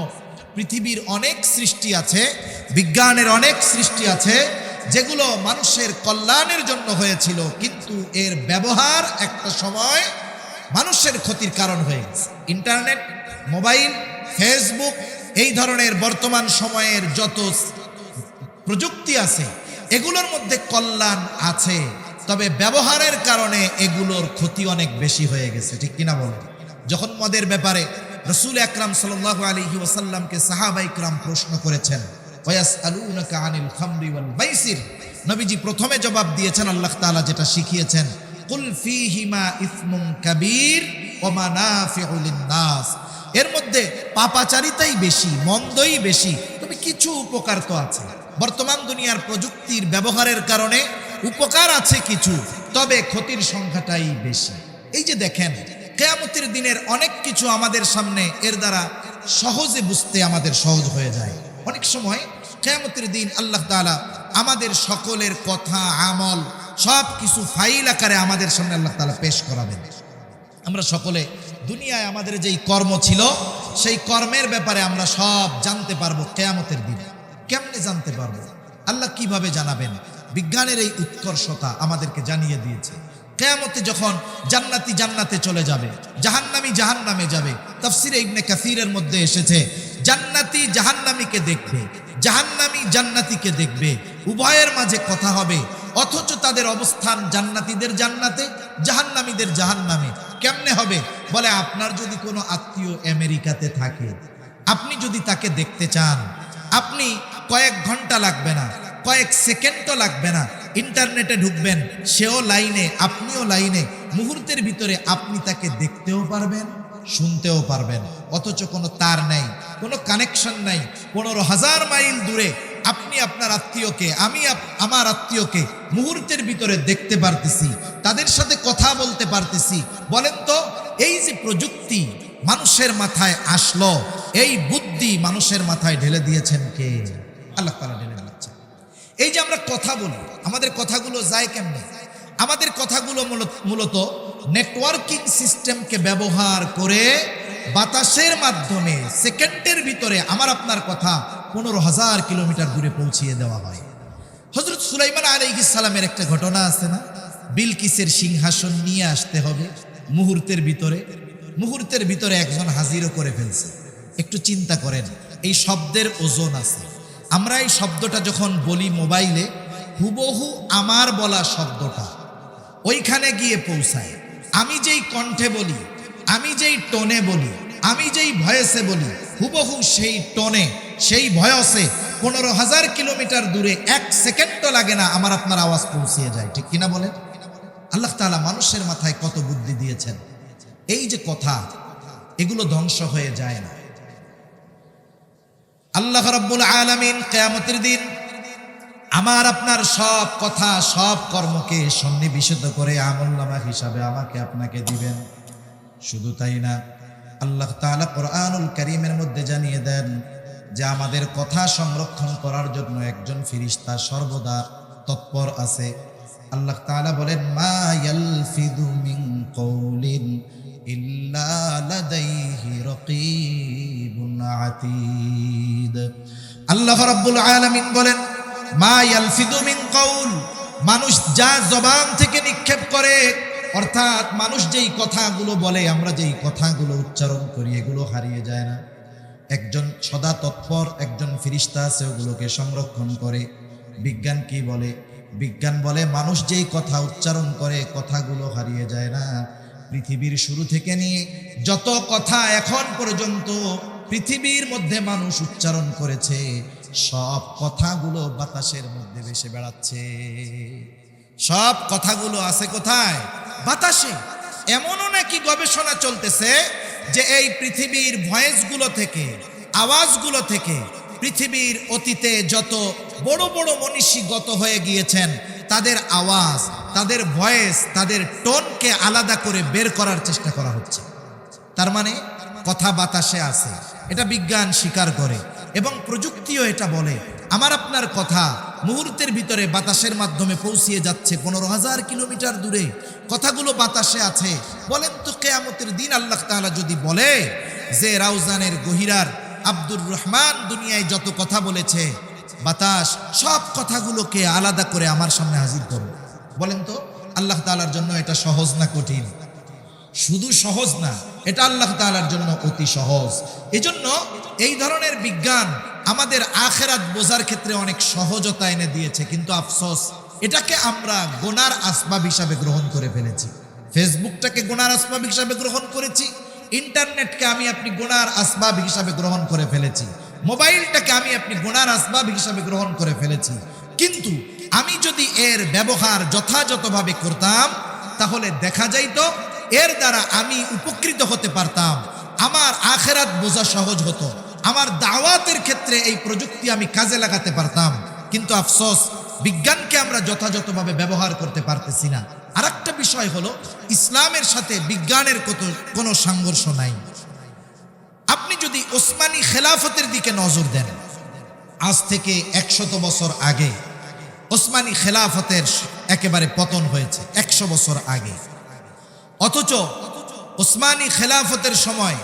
পৃথিবীর অনেক সৃষ্টি আছে, বিজ্ঞানের অনেক সৃষ্টি আছে যেগুলো মানুষের কল্যাণের জন্য হয়েছিল, কিন্তু এর ব্যবহার একটা সময় মানুষের ক্ষতির কারণ হয়ে গেছে। ইন্টারনেট, মোবাইল, ফেসবুক, এই ধরনের বর্তমান সময়ের যত প্রযুক্তি আছে এগুলোর মধ্যে কল্যাণ আছে, তবে ব্যবহারের কারণে এগুলোর ক্ষতি অনেক বেশি হয়ে গেছে, ঠিক কিনা বলেন? যখন মদের ব্যাপারে রাসূল আকরাম সাল্লাল্লাহু আলাইহি ওয়াসাল্লামকে সাহাবায়ে কিরাম প্রশ্ন করেছেন, ওয়ায়াসআলুনাকা আনিল খামরি ওয়াল মাইসির, নবীজি প্রথমে জবাব দিয়েছেন আল্লাহ তাআলা যেটা শিখিয়েছেন, কুল ফীহিমা ইসমুন কাবীর ওয়া মানাফিউ লিন-নাস, এর মধ্যে পাপাচারিতাই বেশি, মন্দই বেশি, তবে কিছু উপকার তো আছে। বর্তমান দুনিয়ার প্রযুক্তির ব্যবহারের কারণে উপকার আছে কিছু, তবে ক্ষতির সংখ্যাটাই বেশি। এই যে দেখেন কিয়ামতের দিনের অনেক কিছু আমাদের সামনে এর দ্বারা সহজে বুঝতে আমাদের সহজ হয়ে যায়। অনেক সময় কিয়ামতের দিন আল্লাহ তাআলা আমাদের সকলের কথা, আমল সব কিছু ফাইল আকারে আমাদের সামনে আল্লাহ তাআলা পেশ করাবেন। আমরা সকলে দুনিয়ায় আমাদের যেই কর্ম ছিল সেই কর্মের ব্যাপারে আমরা সব জানতে পারবো কিয়ামতের দিন। কেমনে জানতে পারবো? আল্লাহ কিভাবে জানাবেন? বিজ্ঞানের এই উৎকর্ষতা আমাদেরকে জানিয়ে দিয়েছে। কিয়ামতে যখন জান্নাতি জান্নাতে চলে যাবে, জাহান্নামী জাহান্নামে যাবে, তাফসীরে ইবনে কাসীরের মধ্যে এসেছে জান্নাতি জাহান্নামীকে দেখবে, জাহান্নামী জান্নাতীকে দেখবে, উভয়ের মাঝে কথা হবে, অথচ তাদের অবস্থান জান্নাতীদের জান্নাতে, জাহান্নামীদের জাহান্নামে। কেমনে হবে? বলে আপনার যদি কোনো আত্মীয় আমেরিকাতে থাকে, আপনি যদি তাকে দেখতে চান, আপনি কয়েক ঘন্টা লাগবে না, কয়েক সেকেন্ডও লাগবে না, ইন্টারনেটে ঢুকবেন, সেও লাইনে, আপনিও লাইনে, মুহূর্তের ভিতরে আপনি তাকে দেখতেও পারবেন, শুনতেও পারবেন। অথচ কোনো তার নেই, কোনো কানেকশন নাই, 15,000 মাইল দূরে আপনি আপনার আত্মীয়কে, আমি আমার আত্মীয়কে মুহূর্তের ভিতরে দেখতে পারতেছি, তাদের সাথে কথা বলতে পারতেছি। বলেন তো, এই যে প্রযুক্তি মানুষের মাথায় আসলো, এই বুদ্ধি মানুষের মাথায় ঢেলে দিয়েছেন কে? আল্লাহ তাআলা ঢেলে দিচ্ছেন। এই যে আমরা কথা বলি, আমাদের কথাগুলো যায় কেমনে? আমাদের কথাগুলো মূলত নেটওয়ার্কিং সিস্টেমকে ব্যবহার করে বাতাসের মাধ্যমে সেকেন্ডের ভিতরে আমার আপনার কথা 15,000 কিলোমিটার দূরে পৌঁছিয়ে দেওয়া হয়। হযরত সুলাইমান আলাইহিস সালামের একটা ঘটনা আছে না, বিলকিসের সিংহাসন নিয়ে আসতে হবে মুহূর্তের ভিতরে একজন হাজিরও করে ফেলছে। একটু চিন্তা করেন, এই শব্দের ওজন আছে। আমরা এই শব্দটা যখন বলি মোবাইলে, হুবহু আমার বলা শব্দটা ওইখানে গিয়ে পৌঁছায়। আমি যেই কণ্ঠে বলি, আমি যেই টোনে বলি, আমি যেই ভয়েসে বলি, হুবহু সেই টোনে সেই ভয়েসে 15,000 কিলোমিটার দূরে 1 সেকেন্ডও লাগে না আমার আপনার আওয়াজ পৌঁছিয়ে যায়। ঠিক কিনা বলেন? আল্লাহ তাআলা মানুষের মাথায় কত বুদ্ধি দিয়েছেন। এই যে কথা, এগুলো ধ্বংস হয়ে যায় না। আল্লাহ রাব্বুল আলামিন কিয়ামতের দিন আমার আপনার সব কথা সব কর্মকে সন্নিবেশিত করে আমলনামা হিসাবে আমাকে আপনাকে দিবেন। শুধু তাই না, আল্লাহ তাআলা কোরআনুল কারীমের মধ্যে জানিয়ে দেন যে আমাদের কথা সংরক্ষণ করার জন্য একজন ফেরেশতা সর্বদা তৎপর আছে। আল্লাহ তাআলা বলেন, মা ইয়ালফিদু মিন কওলিন ইল্লা লাদাইহি রাকীবুন আতীদ। আল্লাহ রাব্বুল আলামিন বলেন, মা ইয়ালফিদু মিন কওল, মানুষ যা জবান থেকে নিক্ষেপ করে, অর্থাৎ মানুষ যেই কথাগুলো বলে, আমরা যেই কথাগুলো উচ্চারণ করি, এগুলো হারিয়ে যায় না। একজন সদা তৎপর একজন ফেরেশতা আছে, ওগুলোকে সংরক্ষণ করে। বিজ্ঞান কি বলে? বিজ্ঞান বলে মানুষ যেই কথা উচ্চারণ করে, কথাগুলো হারিয়ে যায় না। পৃথিবীর শুরু থেকে নিয়ে যত কথা এখন পর্যন্ত পৃথিবীর মধ্যে মানুষ উচ্চারণ করেছে, সব কথাগুলো বাতাসের মধ্যে ভেসে বেড়াচ্ছে। সব কথাগুলো আছে কোথায়? বাতাসে। এমনও নাকি গবেষণা চলতেছে যে এই পৃথিবীর ভয়েসগুলো থেকে, আওয়াজগুলো থেকে পৃথিবীর অতীতে যত বড় বড় মনীষী গত হয়ে গিয়েছেন, তাদের আওয়াজ, তাদের ভয়েস, তাদের টোনকে আলাদা করে বের করার চেষ্টা করা হচ্ছে। তার মানে কথা বাতাসে আছে, এটা বিজ্ঞান স্বীকার করে এবং প্রযুক্তিও এটা বলে। আমার আপনার কথা মুহূর্তের ভিতরে বাতাসের মাধ্যমে পৌঁছিয়ে যাচ্ছে 15,000 কিলোমিটার দূরে। কথাগুলো বাতাসে আছে। বলেন তো, কিয়ামতের দিন আল্লাহ তাআলা যদি বলে যে রাউজানের গহিরার আব্দুর রহমান দুনিয়ায় যত কথা বলেছে, বাতাস সব কথাগুলোকে আলাদা করে আমার সামনে হাজির করো, বলেন তো আল্লাহ তাআলার জন্য এটা সহজ না কঠিন? শুধু সহজ না, এটা আল্লাহ তাআলার জন্য অতি সহজ। এজন্য এই ধরনের বিজ্ঞান আমাদের আখিরাত বোঝার ক্ষেত্রে অনেক সহজতা এনে দিয়েছে। কিন্তু আফসোস, এটাকে আমরা গোনার আসবাব হিসাবে গ্রহণ করে ফেলেছি। ফেসবুকটাকে গোনার আসবাব হিসাবে গ্রহণ করেছি, ইন্টারনেটকে আমি আপনি গোনার আসবাব হিসাবে গ্রহণ করে ফেলেছি, মোবাইলটাকে আমি আপনি গোনার আসবাব হিসাবে গ্রহণ করে ফেলেছি। কিন্তু আমি যদি এর ব্যবহার যথাযথভাবে করতাম, তাহলে দেখা যাইত এর দ্বারা আমি উপকৃত হতে পারতাম, আমার আখিরাত বোঝা সহজ হতো, আমার দাওয়াতের ক্ষেত্রে এই প্রযুক্তি আমি কাজে লাগাতে পারতাম। কিন্তু আফসোস, বিজ্ঞানকে আমরা যথাযথভাবে ব্যবহার করতে পারতেছি না। আরেকটা বিষয় হলো, ইসলামের সাথে বিজ্ঞানের কোনো সংঘর্ষ নাই। আপনি যদি ওসমানী খেলাফতের দিকে নজর দেন, আজ থেকে 100 বছর আগে ওসমানী খেলাফতের একেবারে পতন হয়েছে, 100 বছর আগে। অথচ ওসমানী খেলাফতের সময়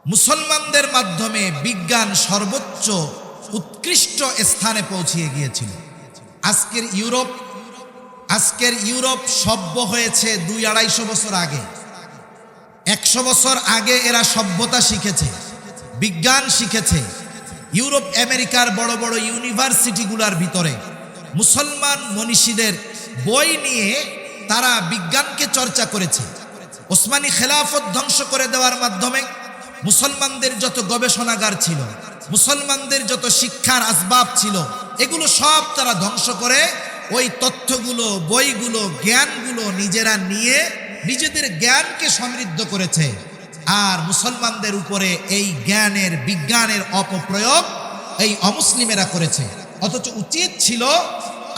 মুসলমানদের মাধ্যমে বিজ্ঞান সর্বোচ্চ উৎকৃষ্ট স্থানে পৌঁছিয়ে গিয়েছিল। আজকের ইউরোপ সভ্য হয়েছে 200-250 বছর আগে। 100 বছর আগে এরা সভ্যতা শিখেছে, বিজ্ঞান শিখেছে। ইউরোপ আমেরিকার বড় বড় ইউনিভার্সিটিগুলোর ভিতরে মুসলমান মনীষীদের বই নিয়ে তারা বিজ্ঞানকে চর্চা করেছে। ওসমানী খেলাফত ধ্বংস করে দেওয়ার মাধ্যমে মুসলমানদের যত গবেষণাগার ছিল, মুসলমানদের যত শিক্ষার আসবাব ছিল, এগুলো সব তারা ধ্বংস করে ওই তথ্যগুলো, বইগুলো, জ্ঞানগুলো নিজেরা নিয়ে নিজেদের জ্ঞানকে সমৃদ্ধ করেছে। আর মুসলমানদের উপরে এই জ্ঞানের, বিজ্ঞানের অপপ্রয়োগ এই অমুসলিমেরা করেছে। অথচ উচিত ছিল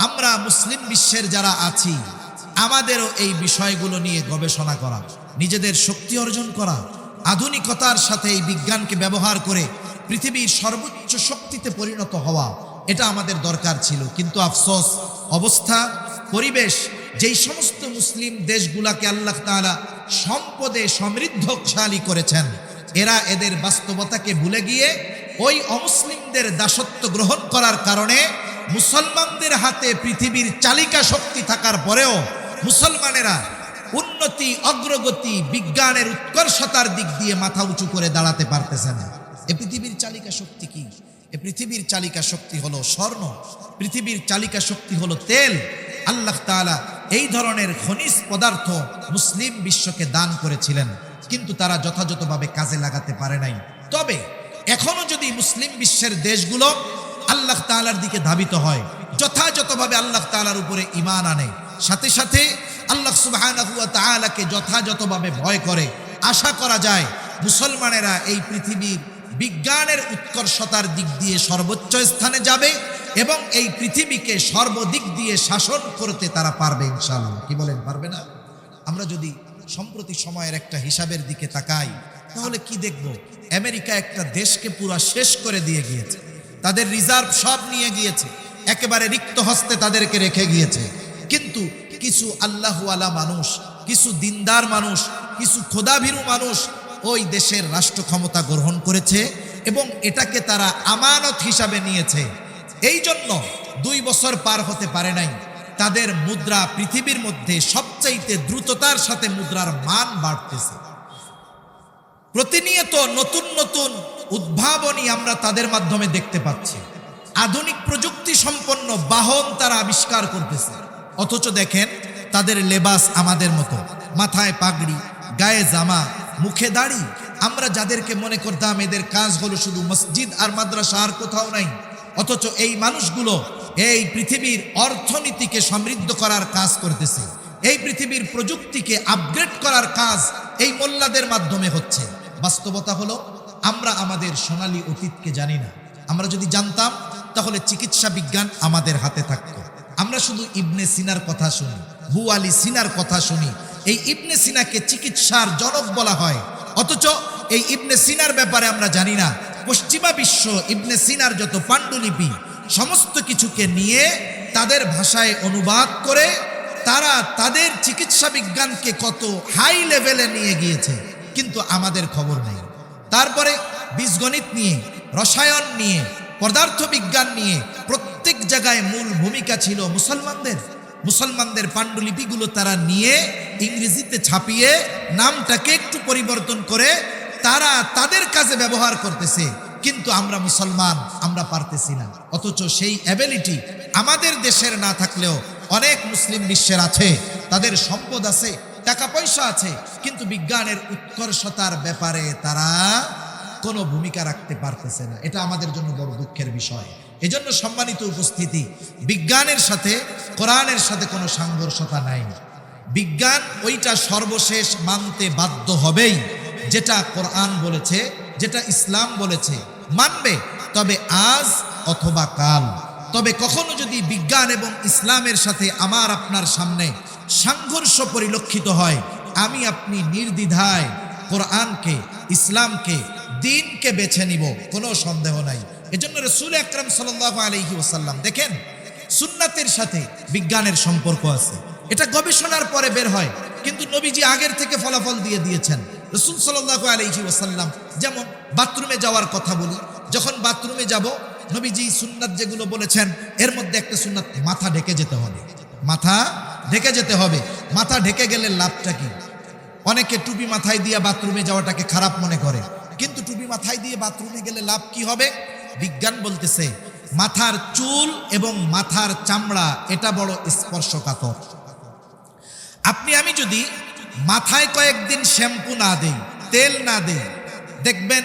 আমরা মুসলিম বিশ্বের যারা আছি, আমাদেরও এই বিষয়গুলো নিয়ে গবেষণা করা, নিজেদের শক্তি অর্জন করা, আধুনিকতার সাথে এই বিজ্ঞানকে ব্যবহার করে পৃথিবীর সর্বোচ্চ শক্তিতে পরিণত হওয়া, এটা আমাদের দরকার ছিল। কিন্তু আফসোস, অবস্থা, পরিবেশ, যেই সমস্ত মুসলিম দেশগুলাকে আল্লাহ তাআলা সম্পদে সমৃদ্ধশালী করেছেন, এরা এদের বাস্তবতাকে ভুলে গিয়ে ওই অমুসলিমদের দাসত্ব গ্রহণ করার কারণে মুসলমানদের হাতে পৃথিবীর চালিকা শক্তি থাকার পরেও মুসলমানেরা উন্নতি, অগ্রগতি, বিজ্ঞানের উৎকর্ষতার দিক দিয়ে মাথা উঁচু করে দাঁড়াতে পারতেছে না। এ পৃথিবীর চালিকা শক্তি কি? এ পৃথিবীর চালিকা শক্তি হলো স্বর্ণ, পৃথিবীর চালিকা শক্তি হলো তেল। আল্লাহ তাআলা এই ধরনের খনিজ পদার্থ মুসলিম বিশ্বকে দান করেছিলেন, কিন্তু তারা যথাযথভাবে কাজে লাগাতে পারে নাই। তবে এখনো যদি মুসলিম বিশ্বের দেশগুলো আল্লাহ তাআলার দিকে ধাবিত হয়, যথাযথভাবে আল্লাহ তাআলার উপরে ঈমান আনে, সাথে সাথে আল্লাহ সুবহানাহু ওয়া তাআলাকে যথাযথভাবে ভয় করে, আশা করা যায় মুসলমানেরা এই পৃথিবীর বিজ্ঞানের উৎকর্ষতার দিক দিয়ে সর্বোচ্চ স্থানে যাবে এবং এই পৃথিবীকে সর্বদিক দিয়ে শাসন করতে তারা পারবে ইনশাআল্লাহ। কি বলেন, পারবে না? আমরা যদি সম্প্রতি সময়ের একটা হিসাবের দিকে তাকাই, তাহলে কি দেখব? আমেরিকা একটা দেশকে পুরো শেষ করে দিয়ে গিয়েছে, তাদের রিজার্ভ সব নিয়ে গিয়েছে, একেবারে রিক্ত হস্তে তাদেরকে রেখে গিয়েছে। কিন্তু কিছু আল্লাহওয়ালা মানুষ, কিছু দিনদার মানুষ, কিছু খোদাভীরু মানুষ ওই দেশের রাষ্ট্র ক্ষমতা গ্রহণ করেছে এবং এটাকে তারা আমানত হিসাবে নিয়েছে। এই জন্য 2 বছর পার হতে পারে নাই, তাদের মুদ্রা পৃথিবীর মধ্যে সবচাইতে দ্রুততার সাথে মুদ্রার মান বাড়তেছে। প্রতিনিয়ত নতুন নতুন উদ্ভাবনী আমরা তাদের মাধ্যমে দেখতে পাচ্ছি। আধুনিক প্রযুক্তি সম্পন্ন বাহন তারা আবিষ্কার করতেছে, অথচ দেখেন তাদের লেবাস আমাদের মতো, মাথায় পাগড়ি, গায়ে জামা, মুখে দাড়ি। আমরা যাদেরকে মনে করতাম এদের কাজ হলো শুধু মসজিদ আর মাদ্রাসা, আর কোথাও নাই, অথচ এই মানুষগুলো এই পৃথিবীর অর্থনীতিকে সমৃদ্ধ করার কাজ করতেছে, এই পৃথিবীর প্রযুক্তিকে আপগ্রেড করার কাজ এই মোল্লাদের মাধ্যমে হচ্ছে। বাস্তবতা হলো আমরা আমাদের সোনালী অতীতকে জানি না। আমরা যদি জানতাম তাহলে চিকিৎসা বিজ্ঞান আমাদের হাতে থাকত। আমরা শুধু ইবনে সিনার কথা শুনি, হু আলী সিনার কথা শুনি। এই ইবনে সিনাকে চিকিৎসার জনক বলা হয়, অথচ এই ইবনে সিনার ব্যাপারে আমরা জানি না। পশ্চিমা বিশ্ব ইবনে সিনার যত পাণ্ডুলিপি সমস্ত কিছুকে নিয়ে তাদের ভাষায় অনুবাদ করে তারা তাদের চিকিৎসা বিজ্ঞানকে কত হাই লেভেলে নিয়ে গিয়েছে, কিন্তু আমাদের খবর নেই। তারপরে বীজগণিত নিয়ে, রসায়ন নিয়ে, পদার্থ বিজ্ঞান নিয়ে প্রত্যেক জায়গায় মূল ভূমিকা ছিল মুসলমানদের। মুসলমানদের পাণ্ডুলিপিগুলো তারা নিয়ে ইংরেজিতে ছাপিয়ে নামটাকে একটু পরিবর্তন করে তারা তাদের কাজে ব্যবহার করতেছে, কিন্তু আমরা মুসলমান, আমরা পারতেছি না। অথচ সেই অ্যাবিলিটি আমাদের দেশের না থাকলেও অনেক মুসলিম বিশ্বের আছে, তাদের সম্পদ আছে, টাকা পয়সা আছে, কিন্তু বিজ্ঞানের উৎকর্ষতার ব্যাপারে তারা কোনো ভূমিকা রাখতে পারতেছে না। এটা আমাদের জন্য বড় দুঃখের বিষয়। এজন্য সম্মানিত উপস্থিতি, বিজ্ঞানের সাথে কোরআনের সাথে কোনো সাংঘর্ষতা নাই। বিজ্ঞান ওইটা সর্বশেষ মানতে বাধ্য হবেই, যেটা কোরআন বলেছে, যেটা ইসলাম বলেছে মানবে, তবে আজ অথবা কাল। তবে কখনো যদি বিজ্ঞান এবং ইসলামের সাথে আমার আপনার সামনে সংঘর্ষ পরিলক্ষিত হয়, আমি আপনি নির্দ্বিধায় কোরআনকে, ইসলামকে, দ্বীনকে বেছে নিব, কোনো সন্দেহ নাই। এজন্য রাসূল আকরাম সাল্লাল্লাহু আলাইহি ওয়াসাল্লাম দেখেন, সুন্নাতের সাথে বিজ্ঞানের সম্পর্ক আছে, এটা গবেষণার পরে বের হয়, কিন্তু নবীজি আগের থেকে ফলাফল দিয়ে দিয়েছেন। রাসূল সাল্লাল্লাহু আলাইহি ওয়াসাল্লাম, যেমন বাথরুমে যাওয়ার কথা বলি, যখন বাথরুমে যাব, নবীজি সুন্নাত যেগুলো বলেছেন এর মধ্যে একটা সুন্নাত, মাথা ঢেকে যেতে হবে। মাথা ঢেকে যেতে হবে। মাথা ঢেকে গেলে লাভটা কি? অনেকে টুপি মাথায় দিয়ে বাথরুমে যাওয়াটাকে খারাপ মনে করে, কিন্তু টুপি মাথায় দিয়ে বাথরুমে গেলে লাভ কি হবে? বিজ্ঞান বলতেছে মাথার চুল এবং মাথার চামড়া এটা বড় স্পর্শকাতর। আপনি আমি যদি মাথায় কয়েকদিন শ্যাম্পু না দেই, তেল না দেই, দেখবেন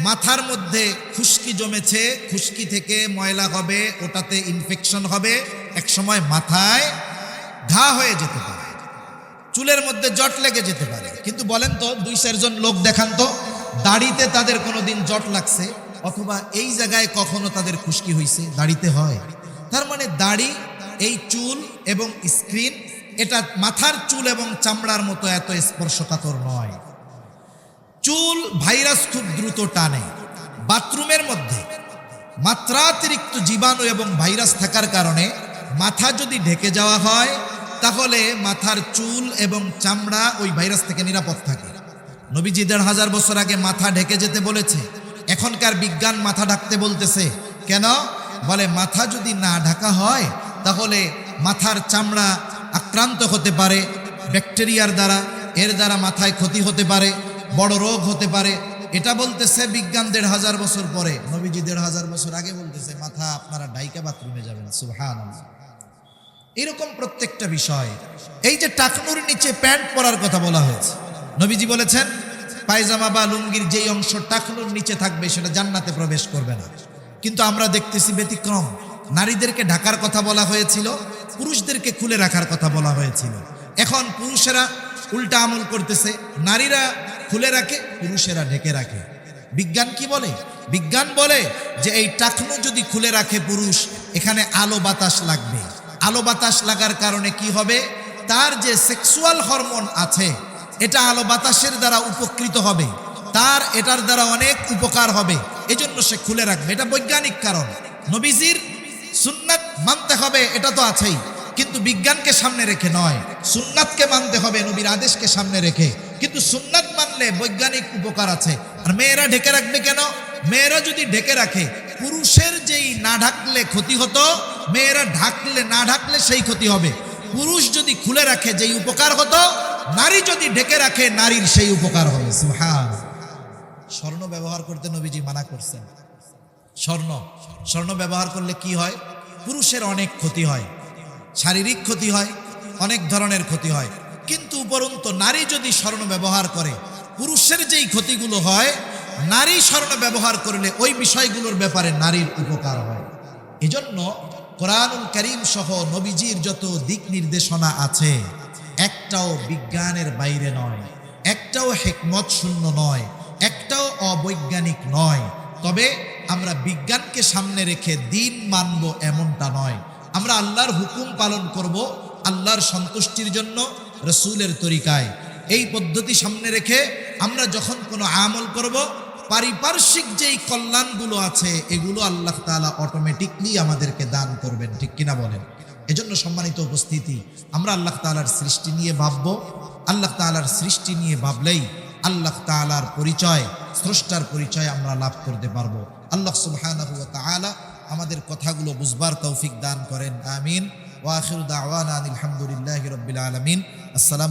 মাথার মধ্যে খুশকি জমেছে, খুশকি থেকে ময়লা হবে, ওটাতে ইনফেকশন হবে, একসময় মাথায় ঘা হয়ে যেতে পারে, চুলের মধ্যে জট লেগে যেতে পারে। কিন্তু বলেন তো, 2-4 জন লোক দেখান তো, দাড়িতে তাদের কোনোদিন জট লাগছে অথবা এই জায়গায় কখনো তাদের খুশকি হয়েছে? দাড়িতে হয়। তার মানে দাড়ি, এই চুল এবং স্ক্রিন, এটা মাথার চুল এবং চামড়ার মতো এত স্পর্শকাতর নয়। চুল ভাইরাস খুব দ্রুত টানে। বাথরুমের মধ্যে মাত্রাতিরিক্ত জীবাণু এবং ভাইরাস থাকার কারণে মাথা যদি ঢেকে যাওয়া হয়, তাহলে মাথার চুল এবং চামড়া ওই ভাইরাস থেকে নিরাপদ থাকে। নবীজি 1500 বছর আগে মাথা ঢেকে যেতে বলেছে, এখনকার বিজ্ঞান মাথা ঢাকতে বলতেছে। কেন? বলে মাথা যদি না ঢাকা হয় তাহলে মাথার চামড়া আক্রান্ত হতে পারে ব্যাকটেরিয়ার দ্বারা, এর দ্বারা মাথায় ক্ষতি হতে পারে, বড় রোগ হতে পারে। এটা বলতেছে বিজ্ঞান ১৫০০ বছর পরে, নবীজি ১৫০০ বছর আগে বলতেছে মাথা আপনারা ডাইকা বাথরুমে যাবেন। সুবহানাল্লাহ। এরকম প্রত্যেকটা বিষয়। এই যে টাকনুর নিচে প্যান্ট পরার কথা বলা হয়েছে, নবীজি বলেছেন পায়জামা বা লুঙ্গির যেই অংশ টাকনুর নিচে থাকবে সেটা জান্নাতে প্রবেশ করবে না। কিন্তু আমরা দেখতেছি ব্যতিক্রম, নারীদেরকে ঢাকার কথা বলা হয়েছিল, পুরুষদেরকে খুলে রাখার কথা বলা হয়েছিল। এখন পুরুষেরা উল্টা আমল করতেছে, নারীরা খুলে রাখে, পুরুষেরা ঢেকে রাখে। বিজ্ঞান কি বলে? বিজ্ঞান বলে যে এই টাকনু যদি খুলে রাখে পুরুষ, এখানে আলো বাতাস লাগবে। আলো বাতাস লাগার কারণে কি হবে? তার যে সেক্সুয়াল হরমোন আছে এটা আলো বাতাসের দ্বারা উপকৃত হবে, তার এটার দ্বারা অনেক উপকার হবে, এজন্য সে খুলে রাখবে। এটা বৈজ্ঞানিক কারণ। নবীজির সুন্নাত মানতে হবে, এটা তো আছেই, কিন্তু বিজ্ঞানকে সামনে রেখে নয়, সুন্নাতকে মানতে হবে নবীর আদেশকে সামনে রেখে। কিন্তু সুন্নাত মানলে বৈজ্ঞানিক উপকার আছে। আর মেয়েরা ঢেকে রাখবে কেন? মেয়েরা যদি ঢেকে রাখে, পুরুষের যেই না ঢাকলে ক্ষতি হতো, মেয়েরা ঢাকলে না ঢাকলে সেই ক্ষতি হবে। পুরুষ যদি খুলে রাখে যেই উপকার হতো, নারী যদি ঢেকে রাখে নারীর সেই উপকার হবে। সুবহানাল্লাহ। স্বর্ণ ব্যবহার করতে নবীজি মানা করছেন। স্বর্ণ ব্যবহার করলে কি হয়? পুরুষের অনেক ক্ষতি হয়, শারীরিক ক্ষতি হয়, অনেক ধরনের ক্ষতি হয়। কিন্তু উপরন্তু নারী যদি স্বর্ণ ব্যবহার করে, পুরুষের যেই ক্ষতিগুলো হয়, নারী স্বর্ণ ব্যবহার করলে ওই বিষয়গুলোর ব্যাপারে নারীর উপকার হয়। এজন্য কোরআনুল কারীম সহ নবীজির যত দিক নির্দেশনা আছে একটাও বিজ্ঞানের বাইরে নয়, একটাও হিকমত শূন্য নয়, একটাও অবৈজ্ঞানিক নয়। তবে আমরা বিজ্ঞানকে সামনে রেখে দিন মানব এমনটা নয়। আমরা আল্লাহর হুকুম পালন করব আল্লাহর সন্তুষ্টির জন্য, রাসূলের তরিকায়। এই পদ্ধতি সামনে রেখে আমরা যখন কোনো আমল করব, পারিপার্শ্বিক যেই কল্যাণগুলো আছে এগুলো আল্লাহ তাআলা অটোমেটিকলি আমাদেরকে দান করবেন। ঠিক কিনা বলেন? এজন্য সম্মানিত উপস্থিতি, আমরা আল্লাহ তাআলার সৃষ্টি নিয়ে ভাববো। আল্লাহ তাআলার সৃষ্টি নিয়ে ভাবলেই আল্লাহ তাআলার পরিচয়, স্রষ্টার পরিচয় আমরা লাভ করতে পারবো। আল্লাহ সুবহানাহু ওয়া তাআলা আমাদের কথাগুলো বুঝবার তৌফিক দান করেন। আমিন। ওয়া আখিরু দাওয়ানা আলহামদুলিল্লাহি রাব্বিল আলামিন। আসসালামু